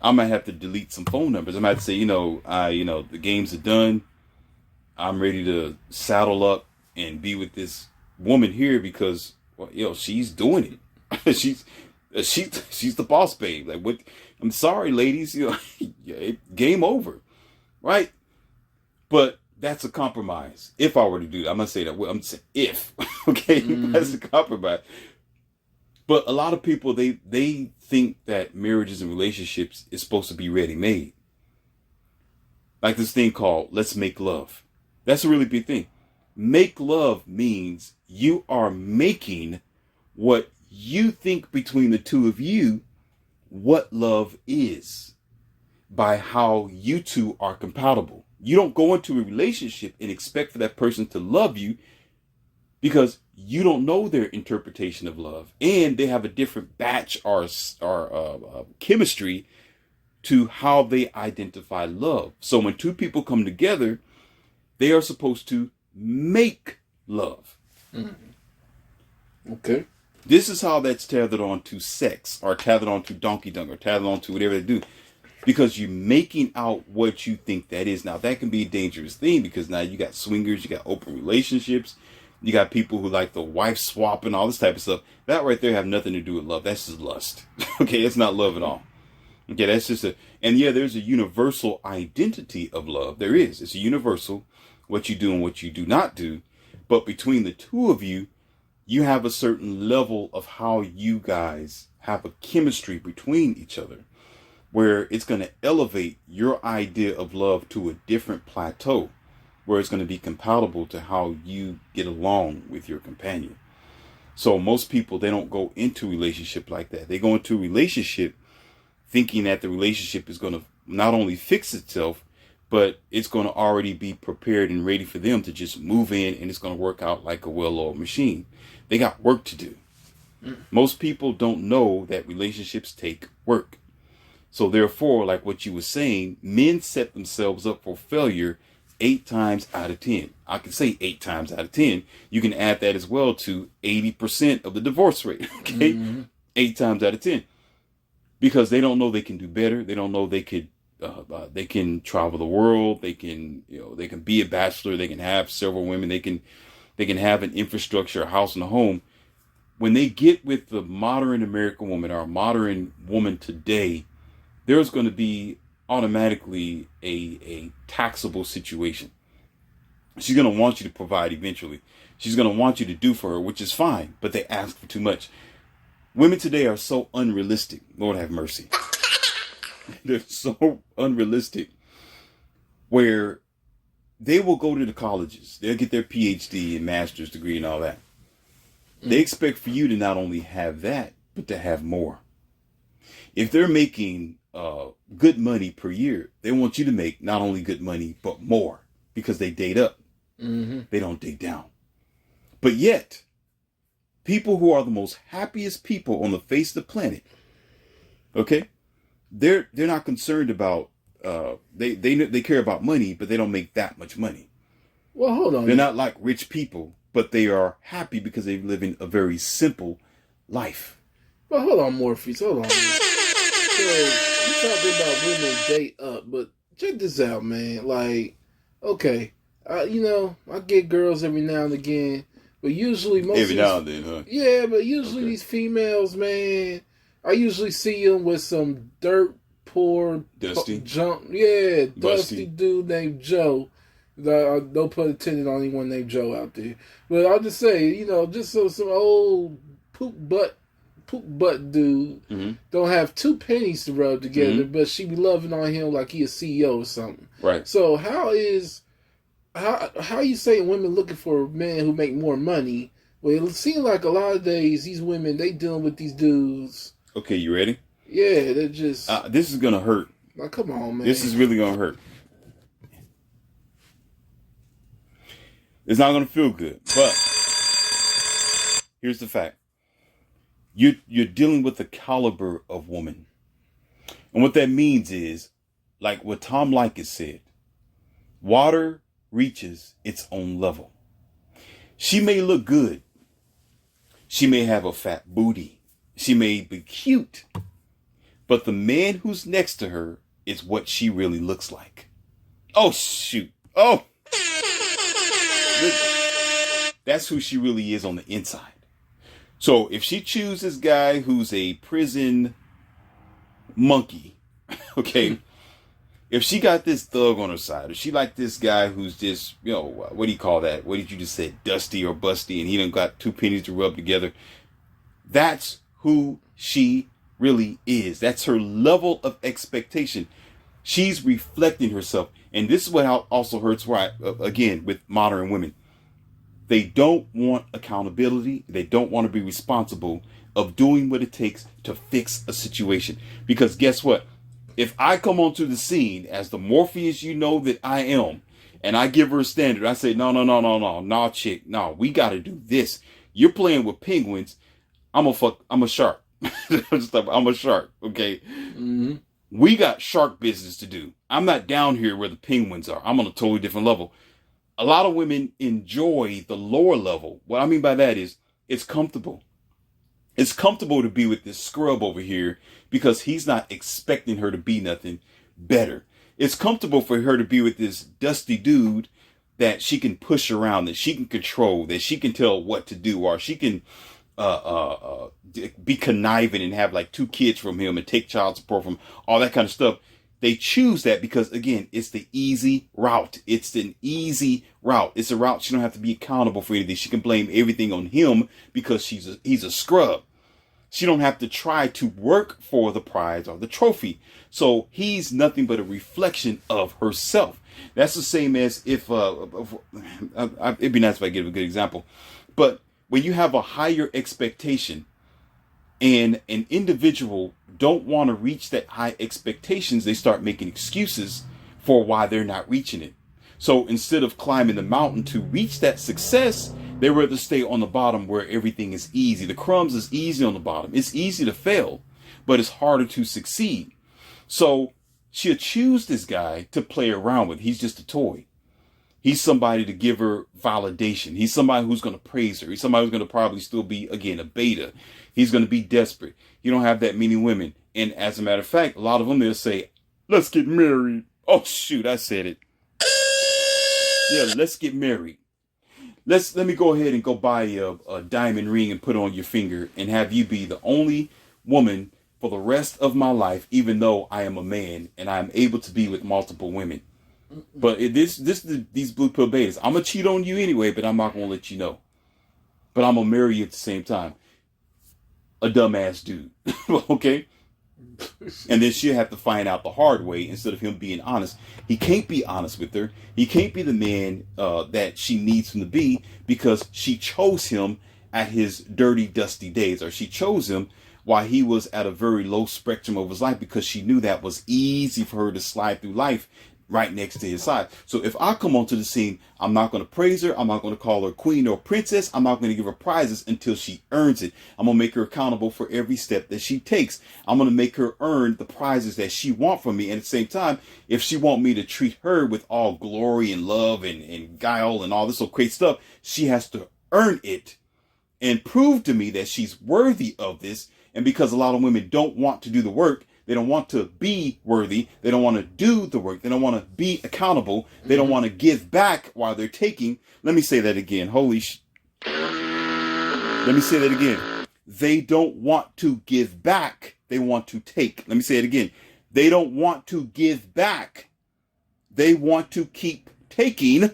I might have to delete some phone numbers. I might say, the games are done. I'm ready to saddle up and be with this woman here because, well, she's doing it. she's the boss babe. Like, what? I'm sorry, ladies. Game over, right? But that's a compromise. If I were to do that, I'm gonna say that. Well, I'm saying if. Okay, that's a compromise. But a lot of people, they think that marriages and relationships is supposed to be ready-made. Like this thing called let's make love. That's a really big thing. Make love means you are making what you think between the two of you what love is by how you two are compatible. You don't go into a relationship and expect for that person to love you because you don't know their interpretation of love, and they have a different batch or chemistry to how they identify love. So when two people come together, they are supposed to make love. Okay. This is how that's tethered on to sex, or tethered on to donkey dunk, or tethered on to whatever they do. Because you're making out what you think that is. Now, that can be a dangerous thing because now you got swingers, you got open relationships, you got people who like the wife swap and all this type of stuff. That right there have nothing to do with love. That's just lust. Okay, it's not love at all. Okay, that's just and yeah, there's a universal identity of love. There is. It's a universal, what you do and what you do not do. But between the two of you, you have a certain level of how you guys have a chemistry between each other, where it's going to elevate your idea of love to a different plateau, where it's going to be compatible to how you get along with your companion. So most people, they don't go into a relationship like that. They go into a relationship thinking that the relationship is going to not only fix itself, but it's going to already be prepared and ready for them to just move in, and it's going to work out like a well-oiled machine. They got work to do. Most people don't know that relationships take work. So therefore, like what you were saying, men set themselves up for failure 8 times out of 10. I can say 8 times out of 10. You can add that as well to 80% of the divorce rate. Okay. 8 times out of 10. Because they don't know they can do better. They don't know they can travel the world. They can be a bachelor. They can have several women. They can have an infrastructure, a house and a home. When they get with the modern American woman or modern woman today, there's going to be automatically a taxable situation. She's going to want you to provide eventually. She's going to want you to do for her, which is fine, but they ask for too much. Women today are so unrealistic. Lord have mercy. They're so unrealistic where they will go to the colleges. They'll get their PhD and master's degree and all that. They expect for you to not only have that, but to have more. If they're making good money per year, they want you to make not only good money, but more, because they date up. They don't date down. But yet, people who are the most happiest people on the face of the planet, okay, they're not concerned about, they care about money, but they don't make that much money. Well, hold on. They're not like rich people, but they are happy because they live in a very simple life. Well, hold on, Morpheus. Hold on. So, you talking about women date up, but check this out, man. Like, okay, I get girls every now and again, but usually every now and then, huh? Yeah, but usually these females, man, I usually see them with some dirt poor dusty dusty dude named Joe. Don't put attendant on anyone named Joe out there, but I'll just say, just some old poop butt dude don't have 2 pennies to rub together, but she be loving on him like he a CEO or something. Right. So how you saying women looking for men who make more money? Well, it seems like a lot of days these women, they dealing with these dudes. Okay, you ready? Yeah, they're just. This is gonna hurt. Now, come on, man. This is really gonna hurt. It's not gonna feel good, but here's the fact. You're dealing with the caliber of woman. And what that means is, like what Tom Leykis said, water reaches its own level. She may look good. She may have a fat booty. She may be cute. But the man who's next to her is what she really looks like. Oh, shoot. Oh. That's who she really is on the inside. So if she chooses this guy who's a prison monkey, okay, if she got this thug on her side, if she like this guy who's just, what do you call that? What did you just say? Dusty or busty, and he done got 2 pennies to rub together. That's who she really is. That's her level of expectation. She's reflecting herself. And this is what also hurts, right? Again, with modern women. They don't want accountability. They don't want to be responsible of doing what it takes to fix a situation. Because guess what? If I come onto the scene as the Morpheus that I am, and I give her a standard, I say, no, chick, no, we got to do this. You're playing with penguins. I'm a shark. I'm a shark, okay? Mm-hmm. We got shark business to do. I'm not down here where the penguins are. I'm on a totally different level. A lot of women enjoy the lower level. What I mean by that is it's comfortable. It's comfortable to be with this scrub over here because he's not expecting her to be nothing better. It's comfortable for her to be with this dusty dude that she can push around, that she can control, that she can tell what to do, or she can be conniving and have like 2 kids from him and take child support from all that kind of stuff. They choose that because, again, it's the easy route. It's an easy route. It's a route she don't have to be accountable for anything. She can blame everything on him because he's a scrub. She don't have to try to work for the prize or the trophy. So he's nothing but a reflection of herself. That's the same as if it'd be nice if I give a good example. But when you have a higher expectation and an individual don't want to reach that high expectations, they start making excuses for why they're not reaching it. So instead of climbing the mountain to reach that success, They rather stay on the bottom where everything is easy. The crumbs is easy on the bottom. It's easy to fail, but it's harder to succeed. So she'll choose this guy to play around with. He's just a toy. He's somebody to give her validation. He's somebody who's going to praise her. He's somebody who's going to probably still be, again, a beta. He's going to be desperate. You don't have that many women. And as a matter of fact, a lot of them, they'll say, let's get married. Oh, shoot, I said it. Yeah, let's get married. Let me go ahead and go buy a diamond ring and put on your finger and have you be the only woman for the rest of my life, even though I am a man and I am able to be with multiple women. But these blue pill betas, I'm going to cheat on you anyway, but I'm not going to let you know. But I'm going to marry you at the same time. A dumbass dude. Okay? And then she'll have to find out the hard way instead of him being honest. He can't be honest with her. He can't be the man that she needs him to be because she chose him at his dirty, dusty days. Or she chose him while he was at a very low spectrum of his life because she knew that was easy for her to slide through life right next to his side. So if I come onto the scene, I'm not going to praise her. I'm not going to call her queen or princess. I'm not going to give her prizes until she earns it. I'm going to make her accountable for every step that she takes. I'm going to make her earn the prizes that she wants from me. And at the same time, if she want me to treat her with all glory and love and guile and all this so great stuff, she has to earn it and prove to me that she's worthy of this. And because a lot of women don't want to do the work, they don't want to be worthy. They don't want to do the work. They don't want to be accountable. They don't want to give back while they're taking. Let me say that again. Let me say that again. They don't want to give back. They want to take. Let me say it again. They don't want to give back. They want to keep taking.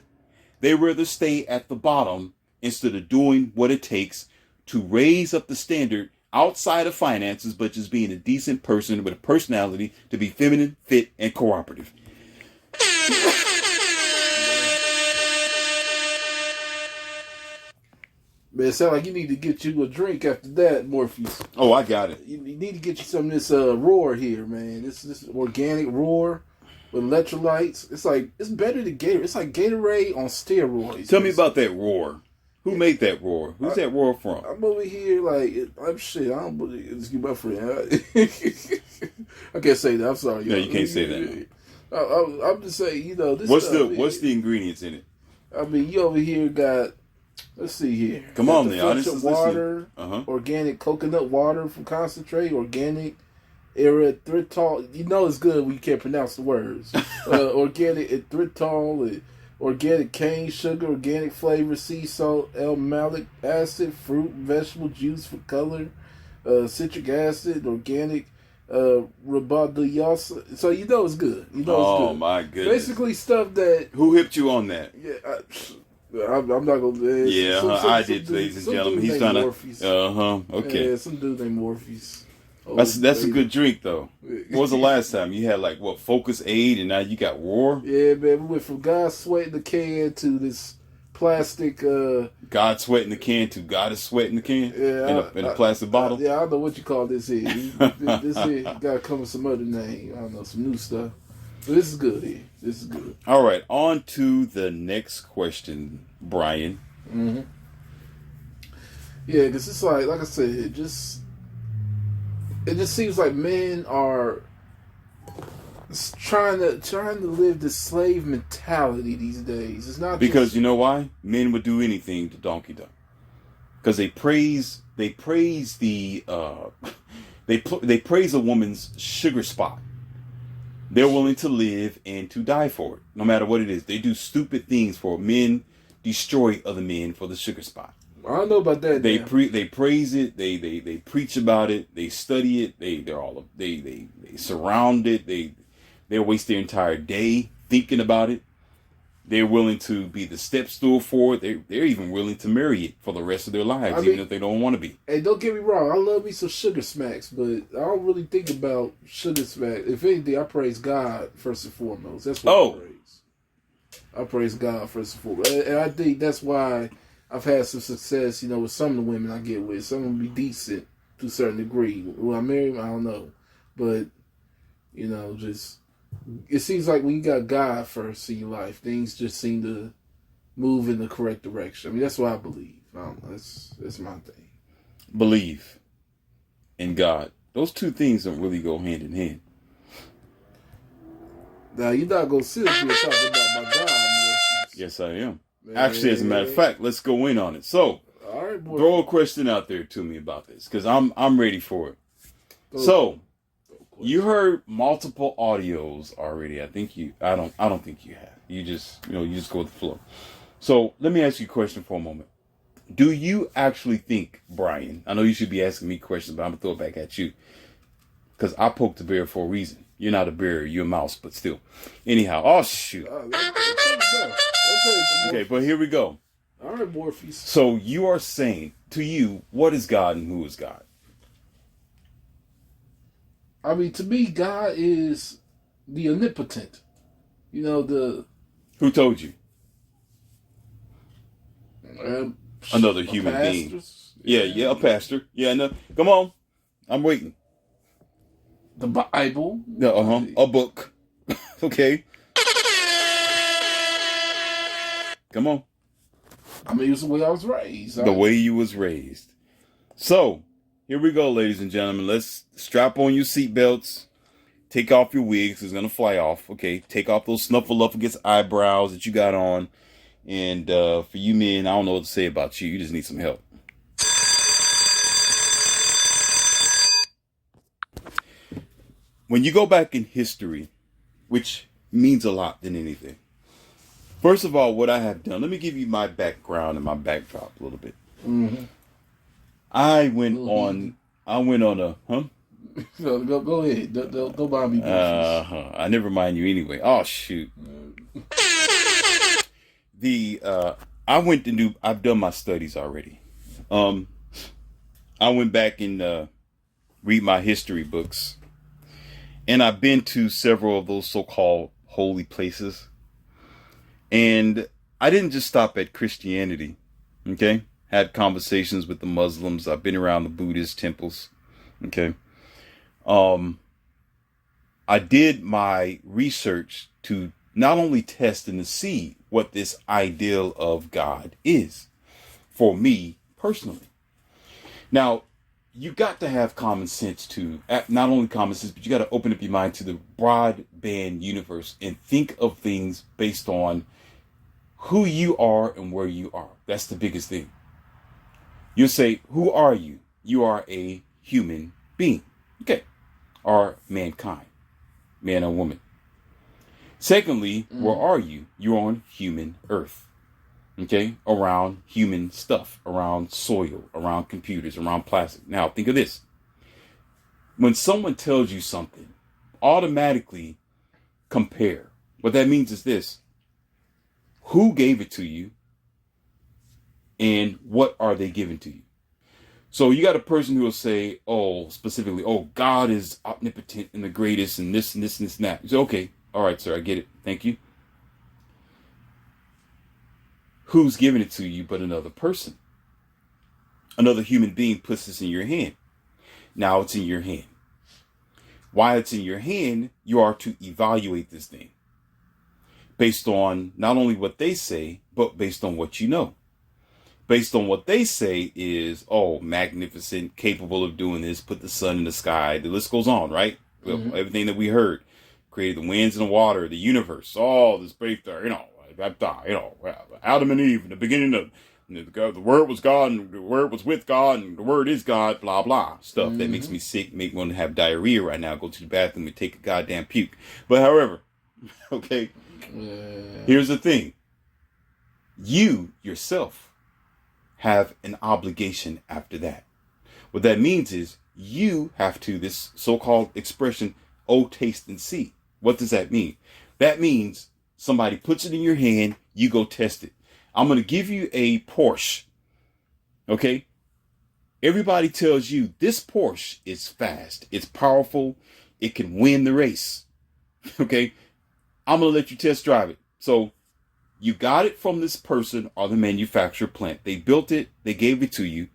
They rather stay at the bottom instead of doing what it takes to raise up the standard outside of finances, but just being a decent person with a personality to be feminine, fit, and cooperative. Man, it sounds like you need to get you a drink after that, Morpheus. Oh, I got it. You need to get you some of this roar here, man. This organic roar with electrolytes. It's better than Gatorade. It's like Gatorade on steroids. Tell me about that roar. Who made that roar? Who's that roar from? I'm over here I'm shit. I don't believe it's my friend. I can't say that. I'm sorry. No, you can't say that. I'm just saying, this. What's the ingredients in it? I mean, you over here got. Let's see here. Come on, now. This is water, organic coconut water from concentrate, organic erythritol. You know it's good when you can't pronounce the words. Organic erythritol. Organic cane sugar, organic flavor, sea salt, L-malic acid, fruit, vegetable juice for color, citric acid, organic rhodiola. So it's good. It's good. Oh my goodness! Basically stuff that. Who hipped you on that? Yeah, I'm not gonna. I did, ladies and gentlemen. He's trying to. Okay. Yeah, some dude named Morpheus. That's a good drink though. What was the last time you had Focus Aid and now you got Roar? Yeah, man, we went from God sweating the can to this plastic. God sweating the can to God is sweating the can. Yeah, in a plastic bottle. I don't know what you call this here. This here got to come with some other name. I don't know, some new stuff. But this is good here. This is good. All right, on to the next question, Brian. Mm-hmm. Yeah, because it's like I said, it just seems like men are trying to live the slave mentality these days. It's not because you know why men would do anything to Donkey Duck because they praise the they praise a woman's sugar spot. They're willing to live and to die for it, no matter what it is. They do stupid things for men, destroy other men for the sugar spot. I don't know about that. They praise it. They preach about it. They study it. They surround it. They waste their entire day thinking about it. They're willing to be the step stool for it. They're even willing to marry it for the rest of their lives, even if they don't want to be. Hey, don't get me wrong. I love me some sugar smacks, but I don't really think about sugar smacks. If anything, I praise God first and foremost. That's what I praise. I praise God first and foremost, and I think that's why I've had some success, with some of the women I get with. Some of them be decent to a certain degree. Will I marry them? I don't know. But, just, it seems like when you got God first in your life, things just seem to move in the correct direction. I mean, that's what I believe. I don't know. That's my thing. Believe in God. Those two things don't really go hand in hand. Now, you're not going to sit up here talking about my God. Morpheus. Yes, I am. Man. Actually, as a matter of fact, let's go in on it. So, all right, boy. throw a question out there to me about this because I'm ready for it. So, you heard multiple audios already. I don't think you have. You just go with the flow. So, let me ask you a question for a moment. Do you actually think, Brian? I know you should be asking me questions, but I'm gonna throw it back at you because I poked the bear for a reason. You're not a bear, you're a mouse, but still. Anyhow, oh shoot. Okay, but here we go. All right, Morpheus. So you are saying, to you, what is God and who is God? I mean, to me, God is the omnipotent. You know, the... Who told you? Another human being. Yeah, a pastor. Yeah, no, come on. I'm waiting. The Bible. A book. Okay. Come on. I mean, it was the way I was raised. The way you was raised. So, here we go, ladies and gentlemen. Let's strap on your seatbelts. Take off your wigs. It's going to fly off. Okay. Take off those snuffleupagus eyebrows that you got on. And for you men, I don't know what to say about you. You just need some help. When you go back in history, which means a lot than anything. First of all, what I have done, let me give you my background and my backdrop a little bit. Mm-hmm. I went on a, Go ahead. Don't mind me. I never mind you anyway. Oh, shoot. I've done my studies already. I went back and read my history books. And I've been to several of those so-called holy places. And I didn't just stop at Christianity. Okay? Had conversations with the Muslims. I've been around the Buddhist temples. Okay? I did my research to not only test and to see what this ideal of God is for me personally. Now, you got to have common sense to, not only common sense, but you got to open up your mind to the broadband universe and think of things based on who you are and where you are. That's the biggest thing. You say, who are you? You are a human being. Okay. Or mankind. Man or woman. Secondly, where are you? You're on human earth. Okay? Around human stuff. Around soil. Around computers. Around plastic. Now, think of this. When someone tells you something, automatically compare. What that means is this. Who gave it to you? And what are they giving to you? So you got a person who will say, specifically, God is omnipotent and the greatest and this and this and this and that. You say, okay, all right, sir, I get it. Thank you. Who's giving it to you but another person? Another human being puts this in your hand. Now it's in your hand. While it's in your hand, you are to evaluate this thing based on not only what they say, but based on what you know. Based on what they say is, magnificent, capable of doing this, put the sun in the sky. The list goes on, right? Mm-hmm. Everything that we heard. Created the winds and the water, the universe, all this great there, Adam and Eve in the beginning of the word was God and the word was with God and the word is God, blah, blah. Stuff that makes me sick, make me want to have diarrhea right now, go to the bathroom and take a goddamn puke. But however, okay, here's the thing. You yourself have an obligation after that. What that means is you have to, this so-called expression, taste and see. What does that mean? That means somebody puts it in your hand, you go test it. I'm going to give you a Porsche. Okay? Everybody tells you this Porsche is fast. It's powerful. It can win the race. Okay? I'm going to let you test drive it. So you got it from this person or the manufacturer plant. They built it. They gave it to you.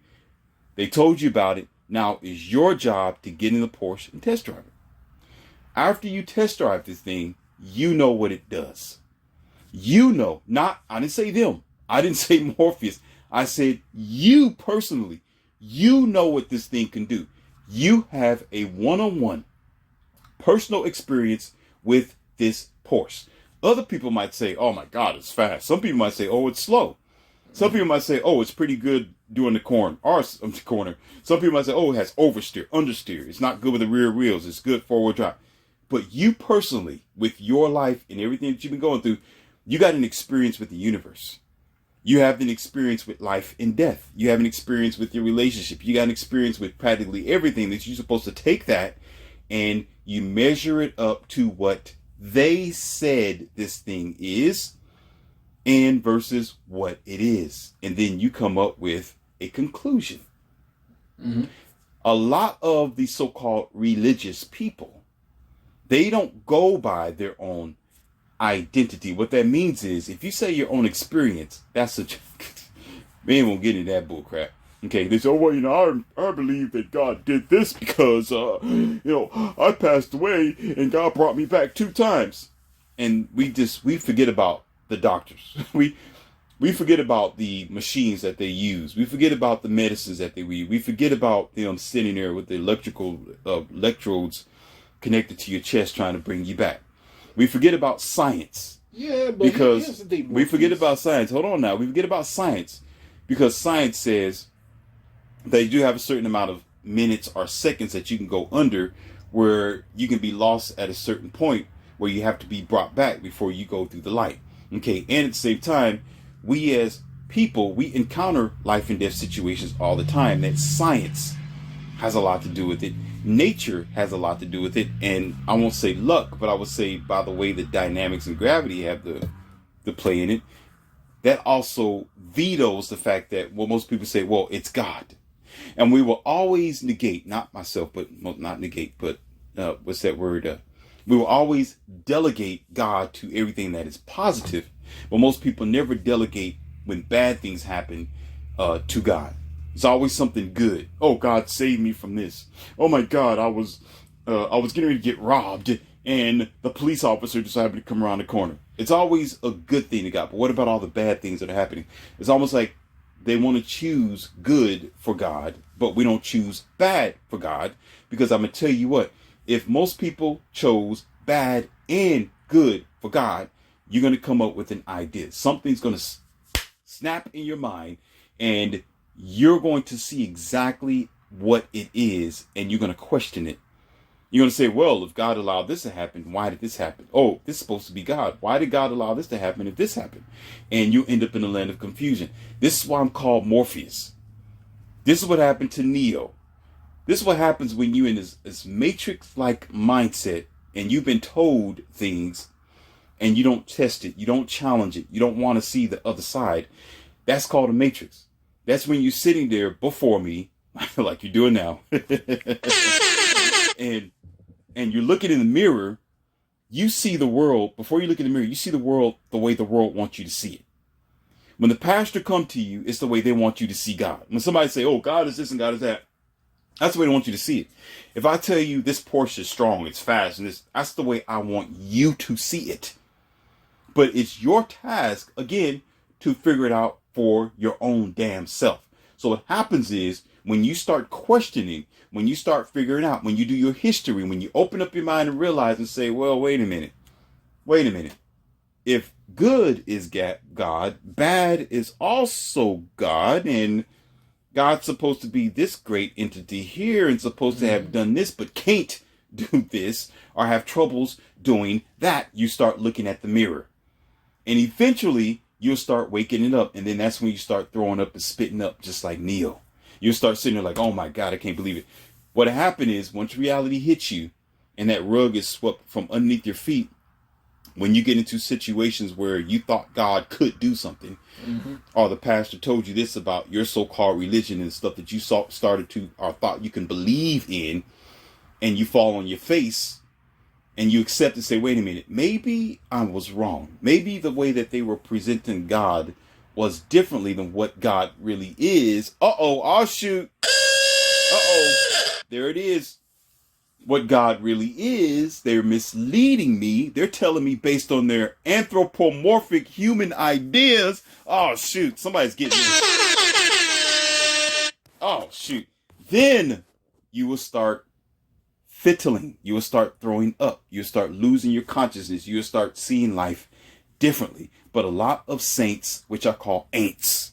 They told you about it. Now it's your job to get in the Porsche and test drive it. After you test drive this thing, you know what it does. You know, I didn't say them. I didn't say Morpheus. I said you personally. You know what this thing can do. You have a one-on-one personal experience with this Porsche. Other people might say, oh my God, it's fast. Some people might say, oh, it's slow. Some people might say, oh, it's pretty good doing the corner. Some people might say, oh, it has oversteer, understeer. It's not good with the rear wheels. It's good forward drive. But you personally, with your life and everything that you've been going through, you got an experience with the universe. You have an experience with life and death. You have an experience with your relationship. You got an experience with practically everything that you're supposed to take that and you measure it up to what they said this thing is and versus what it is. And then you come up with a conclusion. Mm-hmm. A lot of the so-called religious people, they don't go by their own identity. What that means is if you say your own experience, that's a man won't get into that bull crap. Okay, they say, oh well, I believe that God did this because I passed away and God brought me back 2 times. And we forget about the doctors. We forget about the machines that they use. We forget about the medicines that they read. We forget about them sitting there with the electrical electrodes connected to your chest trying to bring you back. We forget about science. Yeah, but because we forget about science. Hold on now. We forget about science because science says they do have a certain amount of minutes or seconds that you can go under where you can be lost at a certain point where you have to be brought back before you go through the light. Okay, and at the same time, we as people, we encounter life and death situations all the time. That science has a lot to do with it. Nature has a lot to do with it. And I won't say luck, but I would say by the way the dynamics and gravity have the play in it, that also vetoes the fact that, well, most people say, well, it's God. And we will always negate, not myself, but not negate, but what's that word? We will always delegate God to everything that is positive. But most people never delegate when bad things happen to God. It's always something good. Oh, God saved me from this. Oh my God, I was getting ready to get robbed and the police officer decided to come around the corner. It's always a good thing to God. But what about all the bad things that are happening? It's almost like they want to choose good for God, but we don't choose bad for God. Because I'm going to tell you what, if most people chose bad and good for God, you're going to come up with an idea. Something's going to snap in your mind and you're going to see exactly what it is and you're going to question it. You're going to say, well, if God allowed this to happen, why did this happen? Oh, this is supposed to be God. Why did God allow this to happen if this happened? And you end up in a land of confusion. This is why I'm called Morpheus. This is what happened to Neo. This is what happens when you're in this matrix-like mindset and you've been told things and you don't test it. You don't challenge it. You don't want to see the other side. That's called a matrix. That's when you're sitting there before me, like you're doing now. and you're looking in the mirror, you see the world, before you look in the mirror, you see the world the way the world wants you to see it. When the pastor come to you, it's the way they want you to see God. When somebody say, oh, God is this and God is that, that's the way they want you to see it. If I tell you this Porsche is strong, it's fast, and that's the way I want you to see it. But it's your task, again, to figure it out for your own damn self. So what happens is, when you start questioning, when you start figuring out, when you do your history, when you open up your mind and realize and say, well, wait a minute. If good is God, bad is also God, and God's supposed to be this great entity here and supposed to have done this, but can't do this or have troubles doing that, you start looking at the mirror. And eventually, you'll start waking it up. And then that's when you start throwing up and spitting up just like Neo. You'll start sitting there like, oh my God, I can't believe it. What happened is once reality hits you and that rug is swept from underneath your feet, when you get into situations where you thought God could do something, or the pastor told you this about your so-called religion and stuff that you started to or thought you can believe in, and you fall on your face and you accept and say, wait a minute, maybe I was wrong. Maybe the way that they were presenting God was differently than what God really is. Uh-oh, I'll shoot. Uh-oh, there it is. what God really is. They're misleading me. They're telling me based on their anthropomorphic human ideas. Oh, shoot. Somebody's getting this. Oh, shoot. Then you will start fittling. You will start throwing up. You'll start losing your consciousness. You'll start seeing life differently. But a lot of saints, which I call ain'ts,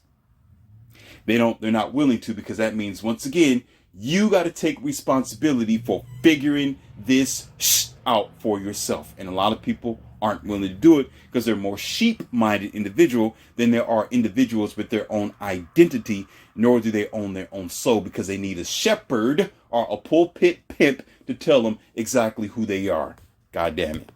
they're not willing to, because that means, once again, you got to take responsibility for figuring this out for yourself. And a lot of people aren't willing to do it because they're more sheep-minded individual than there are individuals with their own identity, nor do they own their own soul, because they need a shepherd or a pulpit pimp to tell them exactly who they are. God damn it.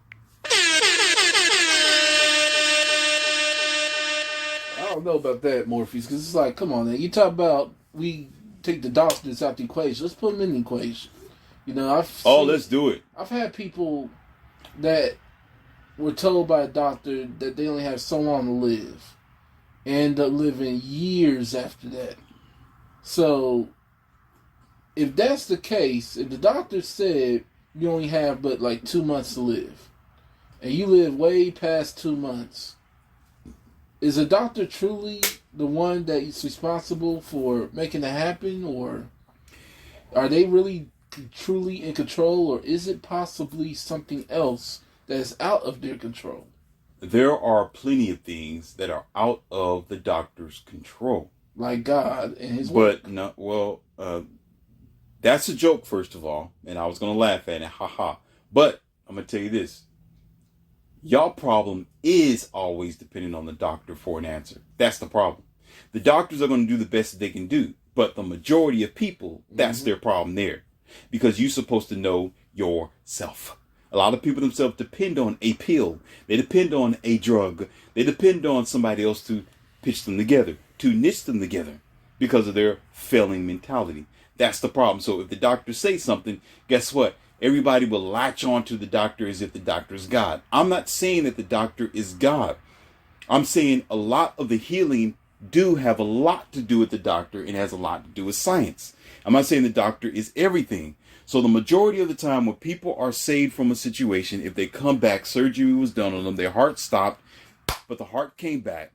I don't know about that, Morpheus, because it's like, come on, man. You talk about we take the doctors out the equation. Let's put them in the equation. You know, let's do it. I've had people that were told by a doctor that they only have so long to live, and end up living years after that. So, if that's the case, if the doctor said you only have but like 2 months to live, and you live way past 2 months, is a doctor truly the one that is responsible for making it happen, or are they really truly in control, or is it possibly something else that is out of their control? There are plenty of things that are out of the doctor's control, like God and His work. But no, well, that's a joke, first of all, and I was gonna laugh at it, haha. But I'm gonna tell you this. Y'all problem is always dependent on the doctor for an answer. That's the problem. The doctors are going to do the best that they can do, but the majority of people, that's their problem there, because you're supposed to know yourself. A lot of people themselves depend on a pill. They depend on a drug. They depend on somebody else to pitch them together, to knit them together, because of their failing mentality. That's the problem. So if the doctor says something, guess what? Everybody will latch on to the doctor as if the doctor is God. I'm not saying that the doctor is God. I'm saying a lot of the healing do have a lot to do with the doctor and has a lot to do with science. I'm not saying the doctor is everything. So the majority of the time when people are saved from a situation, if they come back, surgery was done on them, their heart stopped, but the heart came back.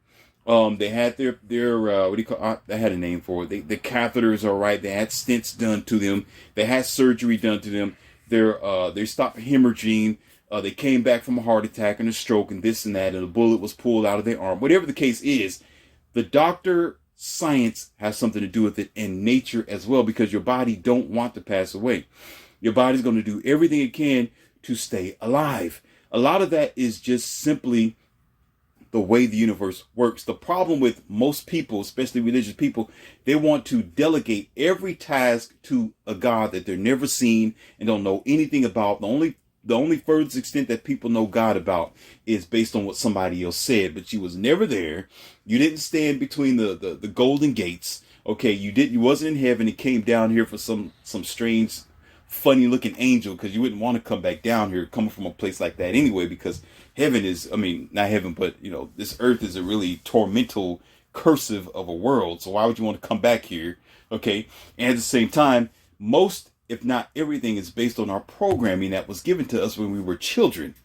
They had their what do you call? They had a name for it. The catheters are right. They had stents done to them. They had surgery done to them. They stopped hemorrhaging. They came back from a heart attack and a stroke and this and that, and a bullet was pulled out of their arm. Whatever the case is, the doctor science has something to do with it, and nature as well, because your body don't want to pass away. Your body's going to do everything it can to stay alive. A lot of that is just simply the way the universe works. The problem with most people, especially religious people, they want to delegate every task to a God that they're never seen and don't know anything about. The only furthest extent that people know God about is based on what somebody else said, but you was never there. You didn't stand between the golden gates. Okay, you wasn't in heaven. It came down here for some strange, funny looking angel, because you wouldn't want to come back down here coming from a place like that anyway, because heaven is, I mean, not heaven, but this earth is a really tormental, cursive of a world. So why would you want to come back here? Okay. And at the same time, most, if not everything, is based on our programming that was given to us when we were children.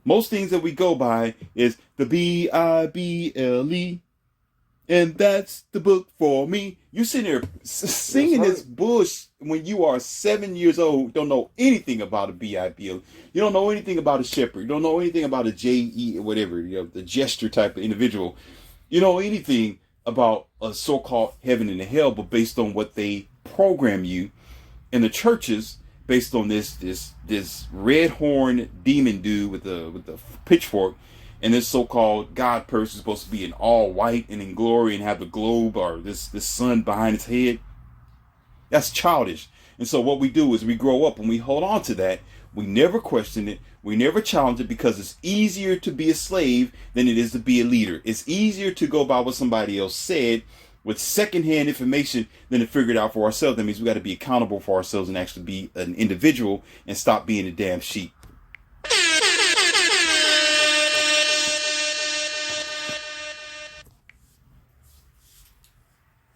Most things that we go by is the Bible, and that's the book for me. You sitting there singing this bush when you are 7 years old, don't know anything about a Bible. You don't know anything about a shepherd. You don't know anything about a J.E. or whatever, the gesture type of individual. You know anything about a so-called heaven and hell, but based on what they program you in the churches, based on this red horn demon dude with the pitchfork, and this so-called God person is supposed to be in all white and in glory and have the globe or this sun behind his head. That's childish. And so what we do is we grow up and we hold on to that. We never question it. We never challenge it, because it's easier to be a slave than it is to be a leader. It's easier to go by what somebody else said with secondhand information than to figure it out for ourselves. That means we got to be accountable for ourselves and actually be an individual and stop being a damn sheep.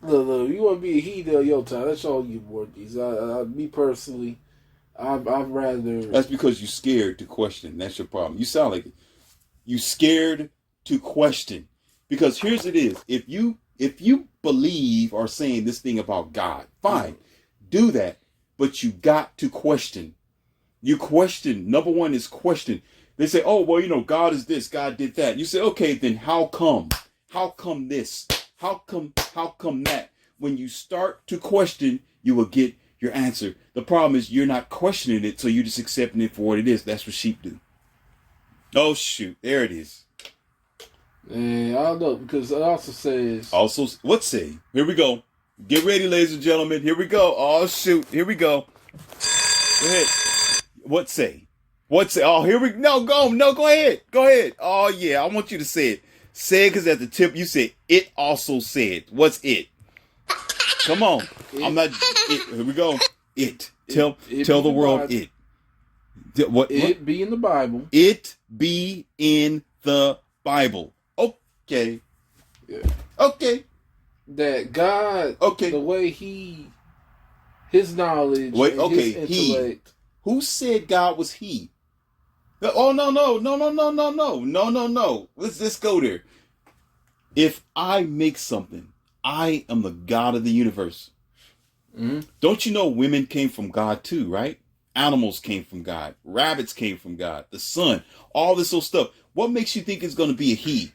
Look, you want to be a heathen of your time. That's all you Morpheus. Me personally, I'd rather. That's because you're scared to question. That's your problem. You sound like it. You scared to question. Because here's it is. If you believe or saying this thing about God, fine. Do that. But you got to question. You question. Number one is question. They say, oh, well, God is this, God did that. You say, okay, then how come? How come this? How come that? When you start to question, you will get your answer. The problem is you're not questioning it, so you're just accepting it for what it is. That's what sheep do. Oh, shoot. There it is. And I don't know, because it also says... Also, what say? Here we go. Get ready, ladies and gentlemen. Here we go. Oh, shoot. Here we go. Go ahead. What say? What's it? Oh, here we go. No, go ahead. Go ahead. Oh, yeah. I want you to say it. Say it because at the tip you said it also said. What's it? Come on. I'm not. Here we go. It. Tell the world it. What? It be in the Bible. It be in the Bible. Okay. Yeah. Okay. That God. Okay. The way his knowledge. Wait. And Okay. his intellect. Who said God was he? Oh, no. Let's go there. If I make something, I am the God of the universe. Mm-hmm. Don't you know women came from God too, right? Animals came from God. Rabbits came from God. The sun. All this old stuff. What makes you think it's going to be a he?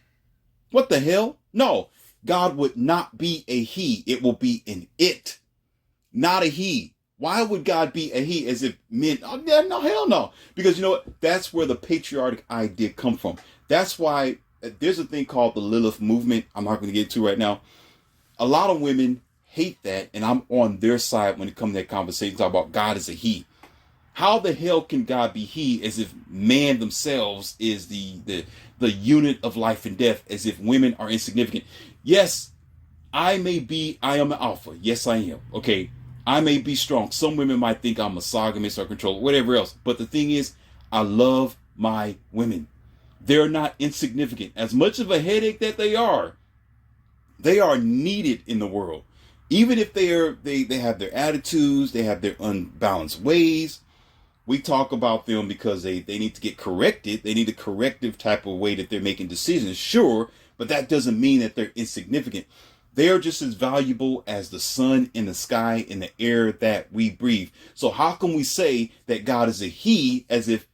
What the hell? No. God would not be a he. It will be an it. Not a he. Why would God be a he as if men? Oh, yeah, no, hell no. Because you know what? That's where the patriarchic idea come from. That's why there's a thing called the Lilith movement. I'm not going to get into right now. A lot of women hate that, and I'm on their side when it comes to that conversation talk about God as a he. How the hell can God be he as if man themselves is the unit of life and death, as if women are insignificant? Yes, I am an alpha. Yes, I am. Okay. I may be strong. Some women might think I'm misogynist or control, whatever else. But the thing is, I love my women. They're not insignificant. As much of a headache that they are needed in the world. Even if they have their attitudes, they have their unbalanced ways. We talk about them because they need to get corrected. They need a corrective type of way that they're making decisions, sure, but that doesn't mean that they're insignificant. They are just as valuable as the sun in the sky and the air that we breathe. So how can we say that God is a he as if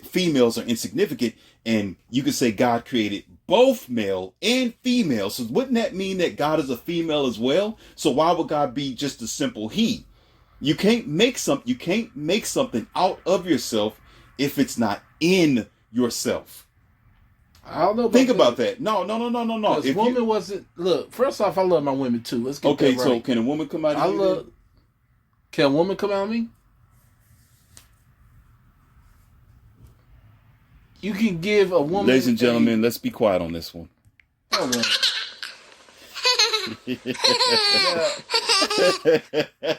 females are insignificant? And you could say God created both male and female. So wouldn't that mean that God is a female as well? So why would God be just a simple he? You can't make something out of yourself if it's not in yourself. I don't know. Think about that. No. If woman wasn't look. First off, I love my women too. Let's get that right. So can a woman come out of you? Can a woman come out of me? You can give a woman. Ladies and gentlemen, let's be quiet on this one. Hold on.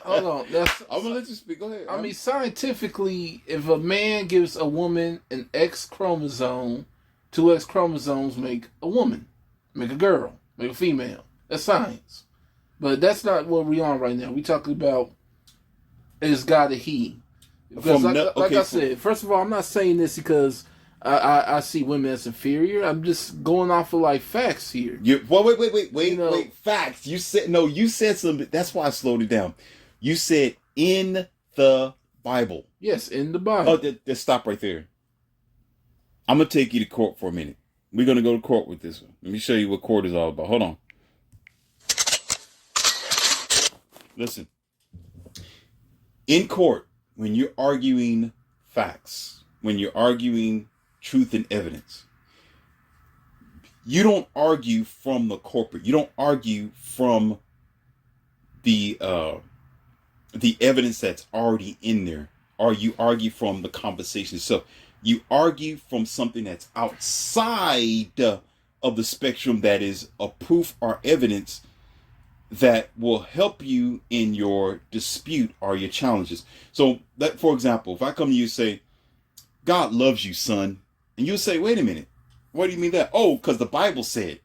Hold on. I'm gonna let you speak. Go ahead. I mean, scientifically, if a man gives a woman an X chromosome, 2 X chromosomes make a woman, make a girl, make a female. That's science. But that's not what we're on right now. We're talking about is God a he? Because I said, first of all, I'm not saying this because I see women as inferior. I'm just going off of like facts here. Wait. Facts. You said something. That's why I slowed it down. You said in the Bible. Yes, in the Bible. Oh, just stop right there. I'm going to take you to court for a minute. We're going to go to court with this one. Let me show you what court is all about. Hold on. Listen. In court, when you're arguing facts, when you're arguing truth and evidence, you don't argue from the corporate. You don't argue from the evidence that's already in there, or you argue from the conversation itself. You argue from something that's outside of the spectrum that is a proof or evidence that will help you in your dispute or your challenges. So that, for example, if I come to you and say, God loves you, son, and you say, wait a minute, what do you mean that? Oh, because the Bible said.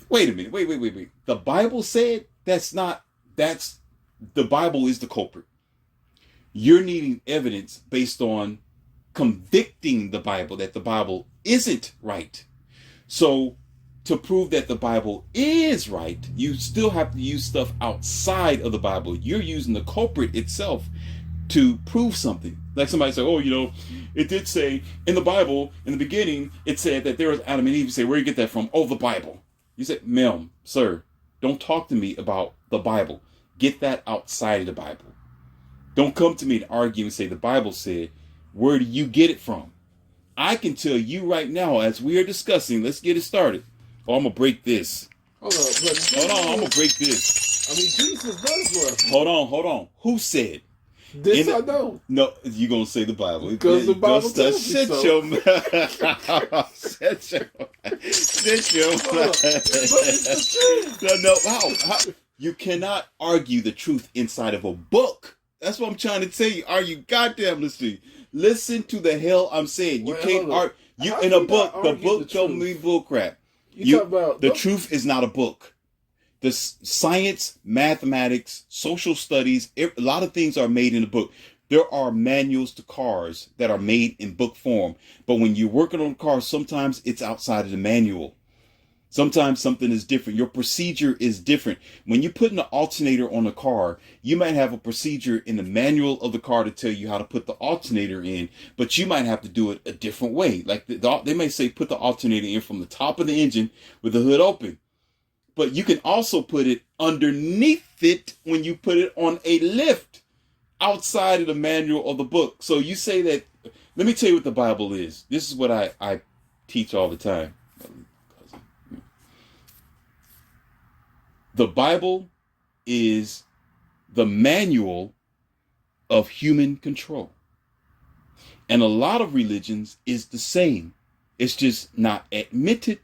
Wait a minute, wait. The Bible said? The Bible is the culprit. You're needing evidence based on convicting the Bible that the Bible isn't right. So to prove that the Bible is right, you still have to use stuff outside of the Bible. You're using the culprit itself to prove something. Like somebody say, oh, it did say in the Bible, in the beginning, it said that there was Adam and Eve. You say, where do you get that from? Oh, the Bible. You say, ma'am, sir, don't talk to me about the Bible. Get that outside of the Bible. Don't come to me and argue and say the Bible said. Where do you get it from? I can tell you right now, as we are discussing, let's get it started. Oh, I'm going to break this. Hold on, Hold on, I'm going to break this. I mean, Jesus does love you. Hold on. Who said? This I know. No, you're going to say the Bible. Because the Bible tells me shut so. your mouth. Shut your mouth. But it's the truth. No, how? You cannot argue the truth inside of a book. That's what I'm trying to tell you. Are you goddamn listening? Listen to the hell I'm saying. You can't argue. You in a book. The book don't mean bull crap. You talk about the truth is not a book. The science, mathematics, social studies, a lot of things are made in a book. There are manuals to cars that are made in book form. But when you're working on a car, sometimes it's outside of the manual. Sometimes something is different. Your procedure is different. When you put an alternator on a car, you might have a procedure in the manual of the car to tell you how to put the alternator in, but you might have to do it a different way. Like they may say put the alternator in from the top of the engine with the hood open. But you can also put it underneath it when you put it on a lift outside of the manual of the book. So you say that, let me tell you what the Bible is. This is what I teach all the time. The Bible is the manual of human control. And a lot of religions is the same. It's just not admitted.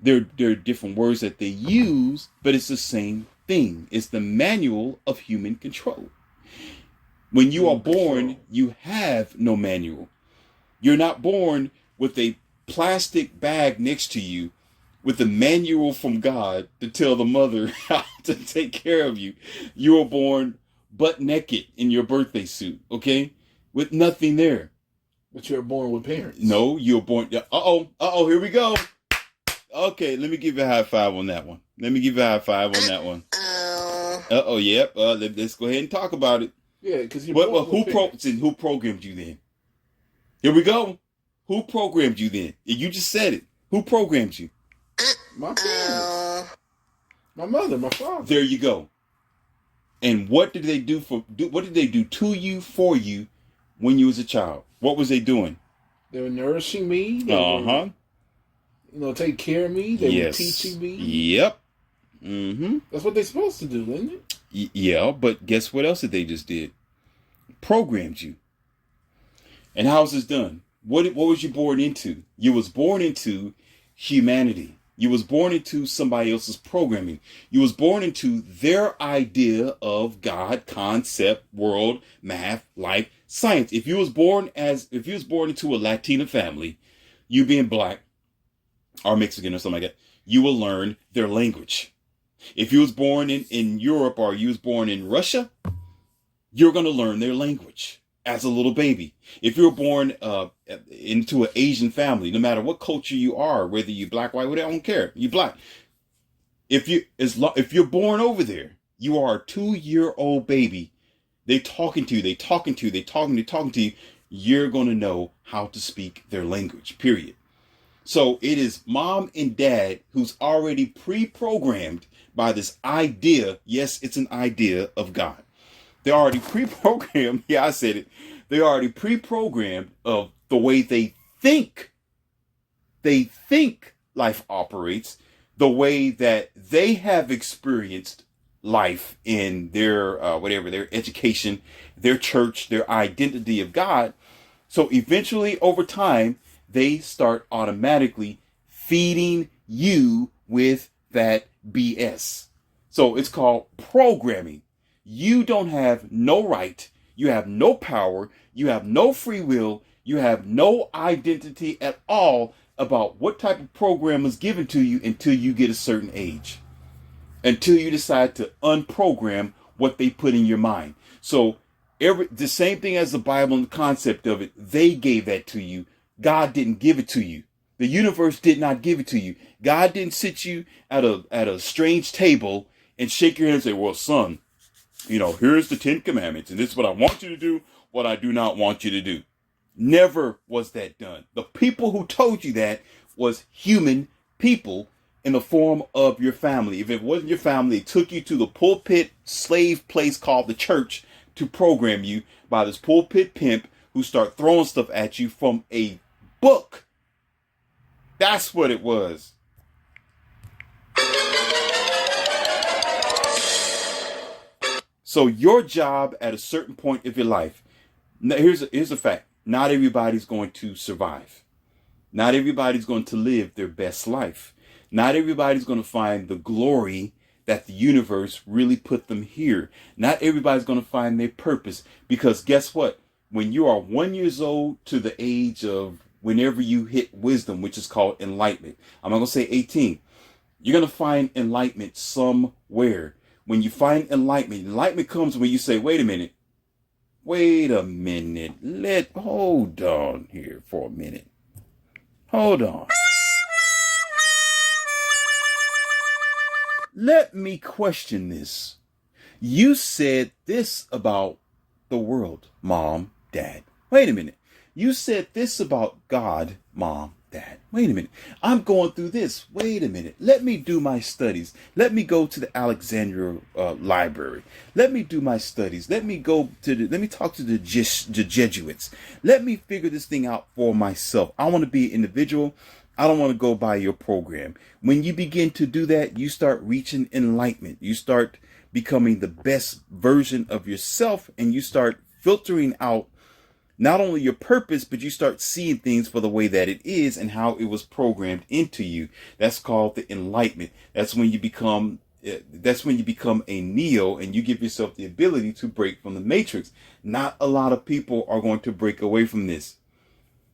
There are different words that they use, but it's the same thing. It's the manual of human control. When you are born, you have no manual. You're not born with a plastic bag next to you with the manual from God to tell the mother how to take care of you. You were born butt naked in your birthday suit, okay? With nothing there. But you're born with parents. No, you're born... here we go. Okay, let me give you a high five on that one. Yep. Let's go ahead and talk about it. Yeah, because you're born with parents. Who programmed you then? Here we go. Who programmed you then? You just said it. Who programmed you? My parents. My mother, my father. There you go. And what did they do what did they do to you, for you, when you was a child? What was they doing? They were nourishing me. Uh-huh. Take care of me. They were teaching me. Yep. Mm-hmm. That's what they're supposed to do, isn't it? Yeah, but guess what else that they just did? Programmed you. And how's this done? What was you born into? You was born into humanity. You was born into somebody else's programming. You was born into their idea of God, concept, world, math, life, science. If you was born into a Latina family, you being black or Mexican or something like that, you will learn their language. If you was born in Europe or you was born in Russia, you're going to learn their language as a little baby. If you're born into an Asian family, no matter what culture you are, whether you're black, white, whatever, I don't care. You're black. If you're born over there, you are a 2-year-old baby. They talking to you. You're going to know how to speak their language, period. So it is mom and dad who's already pre-programmed by this idea. Yes, it's an idea of God. They're already pre-programmed. Yeah, I said it. They're already pre-programmed of the way they think. They think life operates, the way that they have experienced life in their their education, their church, their identity of God. So eventually, over time, they start automatically feeding you with that BS. So it's called programming. You don't have no right. You have no power. You have no free will. You have no identity at all about what type of program is given to you until you get a certain age. Until you decide to unprogram what they put in your mind. So The same thing as the Bible and the concept of it, they gave that to you. God didn't give it to you. The universe did not give it to you. God didn't sit you at a strange table and shake your hand and say, well, son, here's the 10 commandments, and this is what I want you to do, what I do not want you to do. Never was that done. The people who told you that was human people in the form of your family. If it wasn't your family, they took you to the pulpit slave place called the church to program you by this pulpit pimp who start throwing stuff at you from a book. That's what it was. So your job at a certain point of your life, here's a fact. Not everybody's going to survive. Not everybody's going to live their best life. Not everybody's going to find the glory that the universe really put them here. Not everybody's going to find their purpose, because guess what? When you are 1 year old to the age of whenever you hit wisdom, which is called enlightenment, I'm not going to say 18, you're going to find enlightenment somewhere. When you find enlightenment comes when you say, wait a minute, hold on here for a minute. Hold on. Let me question this. You said this about the world, Mom, Dad. Wait a minute. You said this about God, Mom, Dad. Wait a minute. I'm going through this. Wait a minute. Let me do my studies. Let me go to the Alexandria Library. Let me do my studies. Let me talk to the Jesuits. Let me figure this thing out for myself. I want to be an individual. I don't want to go by your program. When you begin to do that, you start reaching enlightenment. You start becoming the best version of yourself, and you start filtering out not only your purpose, but you start seeing things for the way that it is and how it was programmed into you. That's called the enlightenment. That's when you become a Neo, and you give yourself the ability to break from the matrix. Not a lot of people are going to break away from this.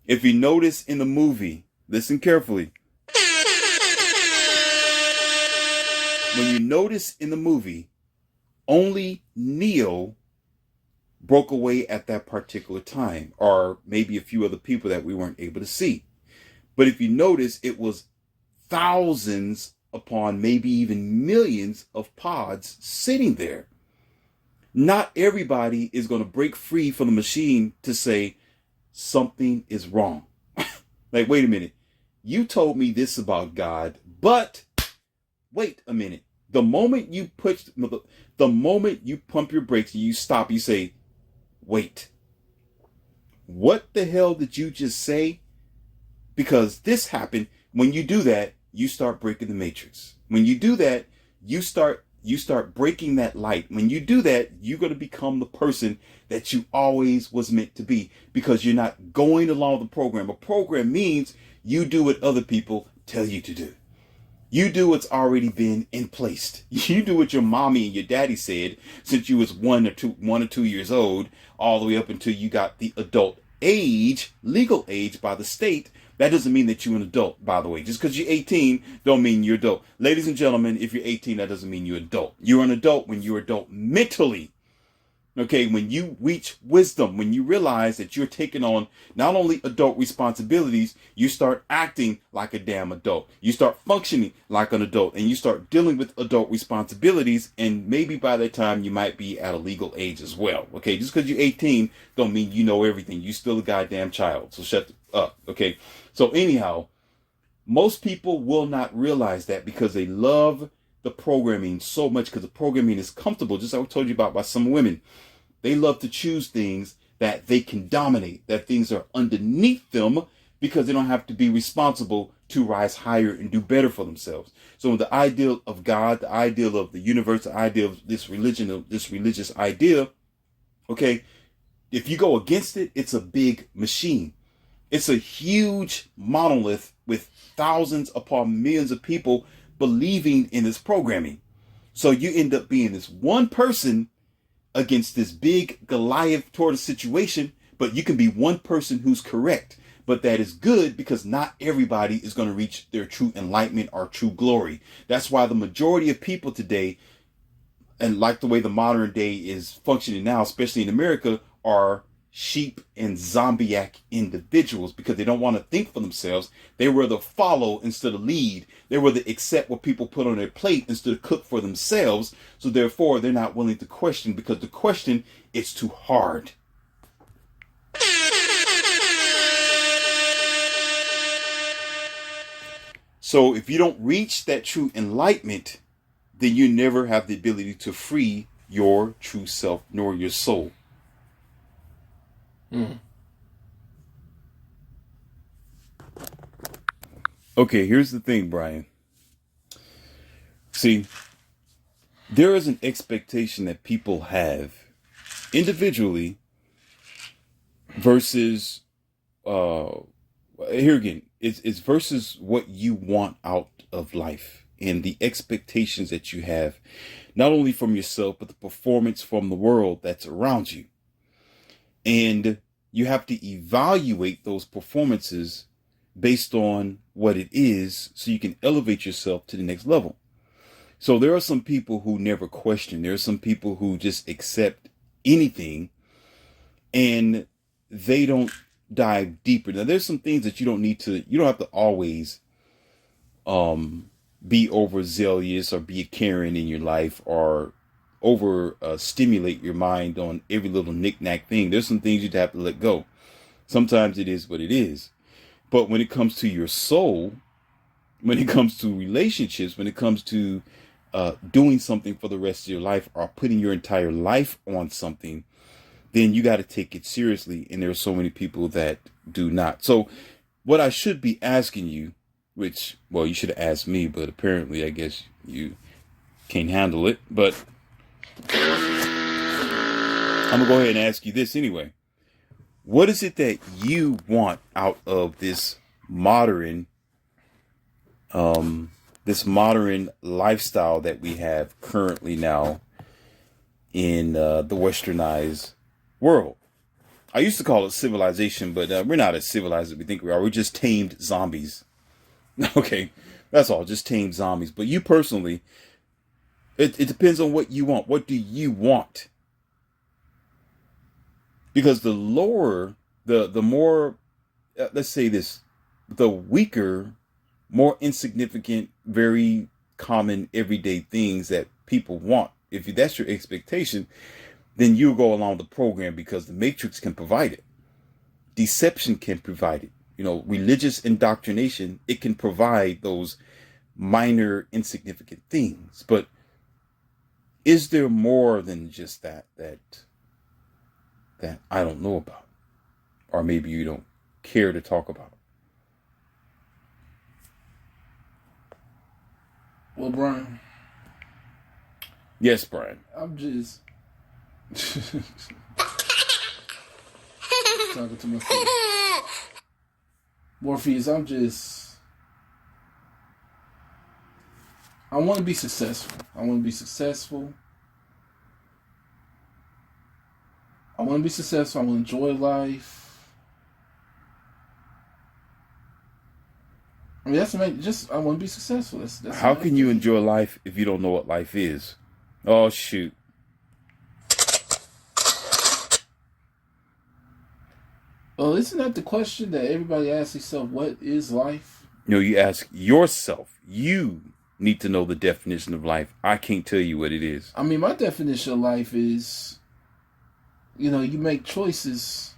If you notice in the movie, listen carefully. When you notice in the movie, only Neo broke away at that particular time, or maybe a few other people that we weren't able to see. But if you notice, it was thousands upon maybe even millions of pods sitting there. Not everybody is going to break free from the machine to say something is wrong. Like, wait a minute. You told me this about God, but wait a minute. The moment you pump your brakes and you stop, you say, wait, what the hell did you just say? Because this happened. When you do that, you start breaking the matrix. When you do that, you start breaking that light. When you do that, you're going to become the person that you always was meant to be, because you're not going along with the program. A program means you do what other people tell you to do. You do what's already been in place. You do what your mommy and your daddy said since you was 1 or 2 years old, all the way up until you got the adult age, legal age by the state. That doesn't mean that you're an adult, by the way. Just because you're 18 don't mean you're adult. Ladies and gentlemen, if you're 18, that doesn't mean you're adult. You're an adult when you're adult mentally. Okay, when you reach wisdom, when you realize that you're taking on not only adult responsibilities, you start acting like a damn adult. You start functioning like an adult, and you start dealing with adult responsibilities, and maybe by that time you might be at a legal age as well. Okay, just because you're 18 don't mean you know everything. You're still a goddamn child, so shut up. Okay, so anyhow, most people will not realize that because they love the programming so much, because the programming is comfortable. Just like I told you about by some women, they love to choose things that they can dominate, that things are underneath them, because they don't have to be responsible to rise higher and do better for themselves. So the ideal of God, the ideal of the universe, the ideal of this religion, of this religious idea, okay, if you go against it, it's a big machine. It's a huge monolith with thousands upon millions of people believing in this programming. So you end up being this one person against this big Goliath toward a situation, but you can be one person who's correct. But that is good, because not everybody is going to reach their true enlightenment or true glory. That's why the majority of people today, and like the way the modern day is functioning now, especially in America, are sheep and zombie-act individuals because they don't want to think for themselves. They rather follow instead of lead. They rather accept what people put on their plate instead of cook for themselves. So therefore, they're not willing to question because the question is too hard. So if you don't reach that true enlightenment, then you never have the ability to free your true self nor your soul. Okay, here's the thing, Brian. See, there is an expectation that people have individually versus here again, it's versus what you want out of life and the expectations that you have, not only from yourself, but the performance from the world that's around you. And you have to evaluate those performances based on what it is so you can elevate yourself to the next level. So there are some people who never question. There are some people who just accept anything and they don't dive deeper. Now, there's some things that you don't have to always be overzealous or be a Karen in your life or over stimulate your mind on every little knick-knack thing. There's some things you'd have to let go. Sometimes it is what it is. But when it comes to your soul, when it comes to relationships, when it comes to doing something for the rest of your life or putting your entire life on something, then you got to take it seriously. And there are so many people that do not. So what I should be asking you, which, well, you should have asked me, but apparently I guess you can't handle it. But I'm going to go ahead and ask you this anyway. What is it that you want out of this modern lifestyle that we have currently now in the westernized world? I used to call it civilization, but we're not as civilized as we think we are. We're just tamed zombies. Okay, that's all, just tamed zombies. But you personally, it depends on what you want. What do you want? Because the lower, the more, let's say this, the weaker, more insignificant, very common everyday things that people want, if that's your expectation, then you'll go along the program because the Matrix can provide it. Deception can provide it. Religious indoctrination, it can provide those minor, insignificant things. But is there more than just that I don't know about? Or maybe you don't care to talk about? Well, Brian. Yes, Brian. I'm just talking to myself. Morpheus, I want to be successful. I want to be successful. I want to enjoy life. I mean, I want to be successful. That's How can you enjoy life if you don't know what life is? Oh, shoot. Well, isn't that the question that everybody asks themselves? What is life? No, you ask yourself. You need to know the definition of life. I can't tell you what it is. I mean, my definition of life is, you make choices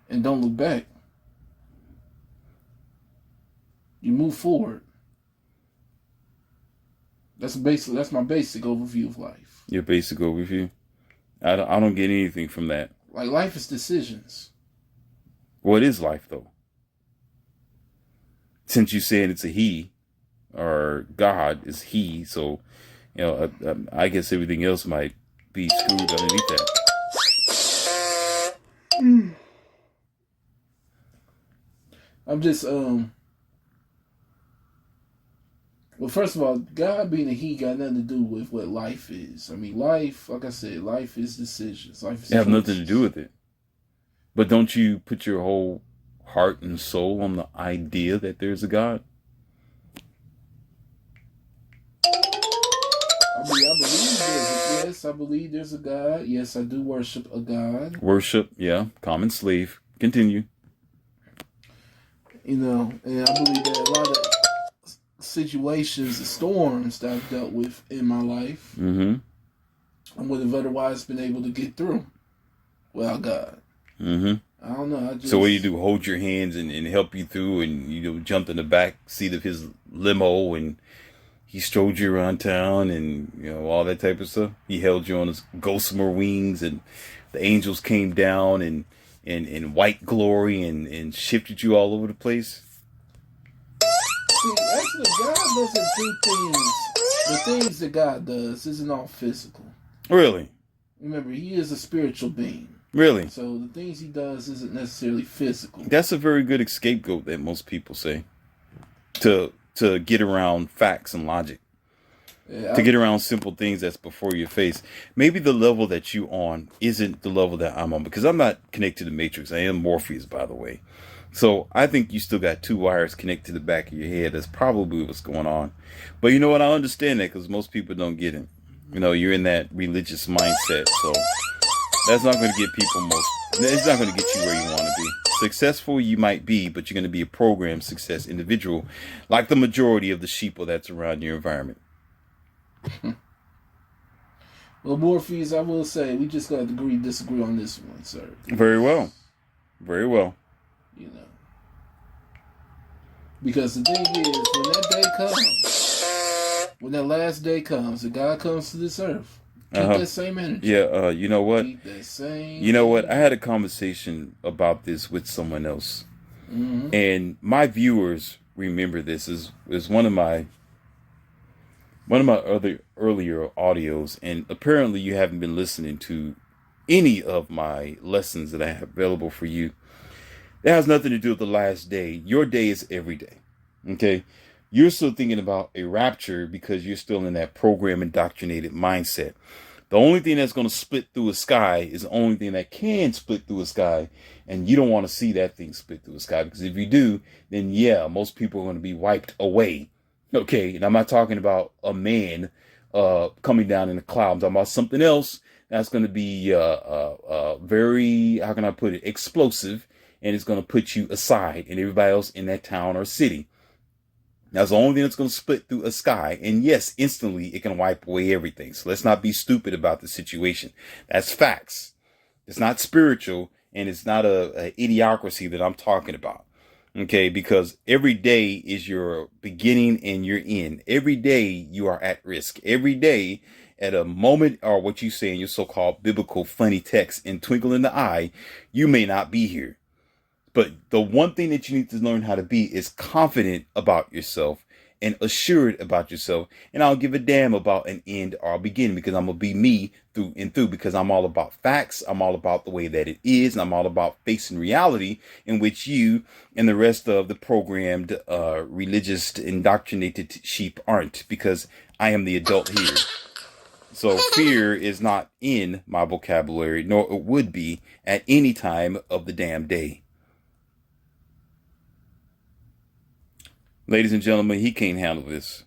and don't look back. You move forward. That's my basic overview of life. Your basic overview? I don't get anything from that. Like, life is decisions. What is life, though? Since you said it's a he, or God is he, so, I guess everything else might be screwed underneath that. I'm just, well, first of all, God being a he got nothing to do with what life is. I mean, life, like I said, life is decisions. Life is It has nothing to do with it. But don't you put your whole heart and soul on the idea that there's a God? I believe there's yes, I believe there's a God. Yes, I do worship a God. Worship, yeah, common slave. Continue. You know, and I believe that a lot of situations and storms that I've dealt with in my life, Mm-hmm. I would have otherwise been able to get through without God. Mm-hmm. I don't know. I just, So what do you do? Hold your hands and help you through, and jumped in the back seat of his limo, and he strode you around town, and all that type of stuff. He held you on his gossamer wings, and the angels came down and in white glory and shifted you all over the place. See, actually, God doesn't do things. The things that God does isn't all physical. Really? Remember, He is a spiritual being. Really? So the things He does isn't necessarily physical. That's a very good scapegoat that most people say to get around facts and logic. Yeah, To get around simple things that's before your face. Maybe the level that you on isn't the level that I'm on, because I'm not connected to the Matrix. I am Morpheus, by the way. So I think you still got two wires connected to the back of your head. That's probably what's going on. But you know what? I understand that, because most people don't get it. You're in that religious mindset. So that's not going to get people it's not going to get you where you want to be. Successful you might be, but you're going to be a programmed success individual, like the majority of the sheeple that's around your environment. Well, Morpheus, I will say, we just got to disagree on this one, sir. Very well. Very well. Because the thing is, when that day comes, when that last day comes, and God comes to this earth, keep that same energy. Yeah, you know what? Keep that same. You know what? I had a conversation about this with someone else. Mm-hmm. And my viewers remember this is one of my other earlier audios, and apparently you haven't been listening to any of my lessons that I have available for you. That has nothing to do with the last day. Your day is every day. Okay? You're still thinking about a rapture because you're still in that program indoctrinated mindset. The only thing that's going to split through a sky is the only thing that can split through a sky. And you don't want to see that thing split through a sky, because if you do, then yeah, most people are going to be wiped away. Okay, and I'm not talking about a man coming down in the cloud. I'm talking about something else that's going to be very, how can I put it, explosive, and it's going to put you aside and everybody else in that town or city. That's the only thing that's going to split through a sky. And yes, instantly it can wipe away everything. So let's not be stupid about the situation. That's facts. It's not spiritual, and it's not a idiocracy that I'm talking about. Okay, because every day is your beginning and your end. Every day you are at risk. Every day, at a moment, or what you say in your so-called biblical funny text, in twinkle in the eye, you may not be here. But the one thing that you need to learn how to be is confident about yourself and assured about yourself. And I'll give a damn about an end or a beginning, because I'm going to be me through and through, because I'm all about facts. I'm all about the way that it is. And I'm all about facing reality, in which you and the rest of the programmed, religious, indoctrinated sheep aren't, because I am the adult here. So fear is not in my vocabulary, nor it would be at any time of the damn day. Ladies and gentlemen, he can't handle this.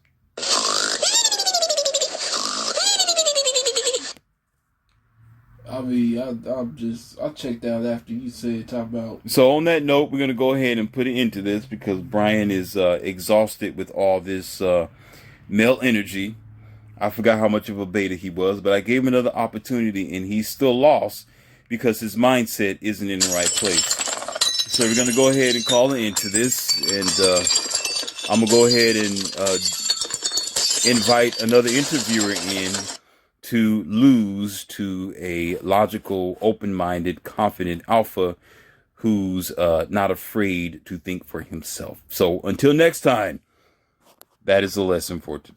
I mean, I checked out after you said talk about. So on that note, we're going to go ahead and put it into this, because Brian is exhausted with all this male energy. I forgot how much of a beta he was, but I gave him another opportunity, and he's still lost because his mindset isn't in the right place. So we're going to go ahead and call it into this, and I'm going to go ahead and invite another interviewer in to lose to a logical, open-minded, confident alpha who's not afraid to think for himself. So until next time, that is the lesson for today.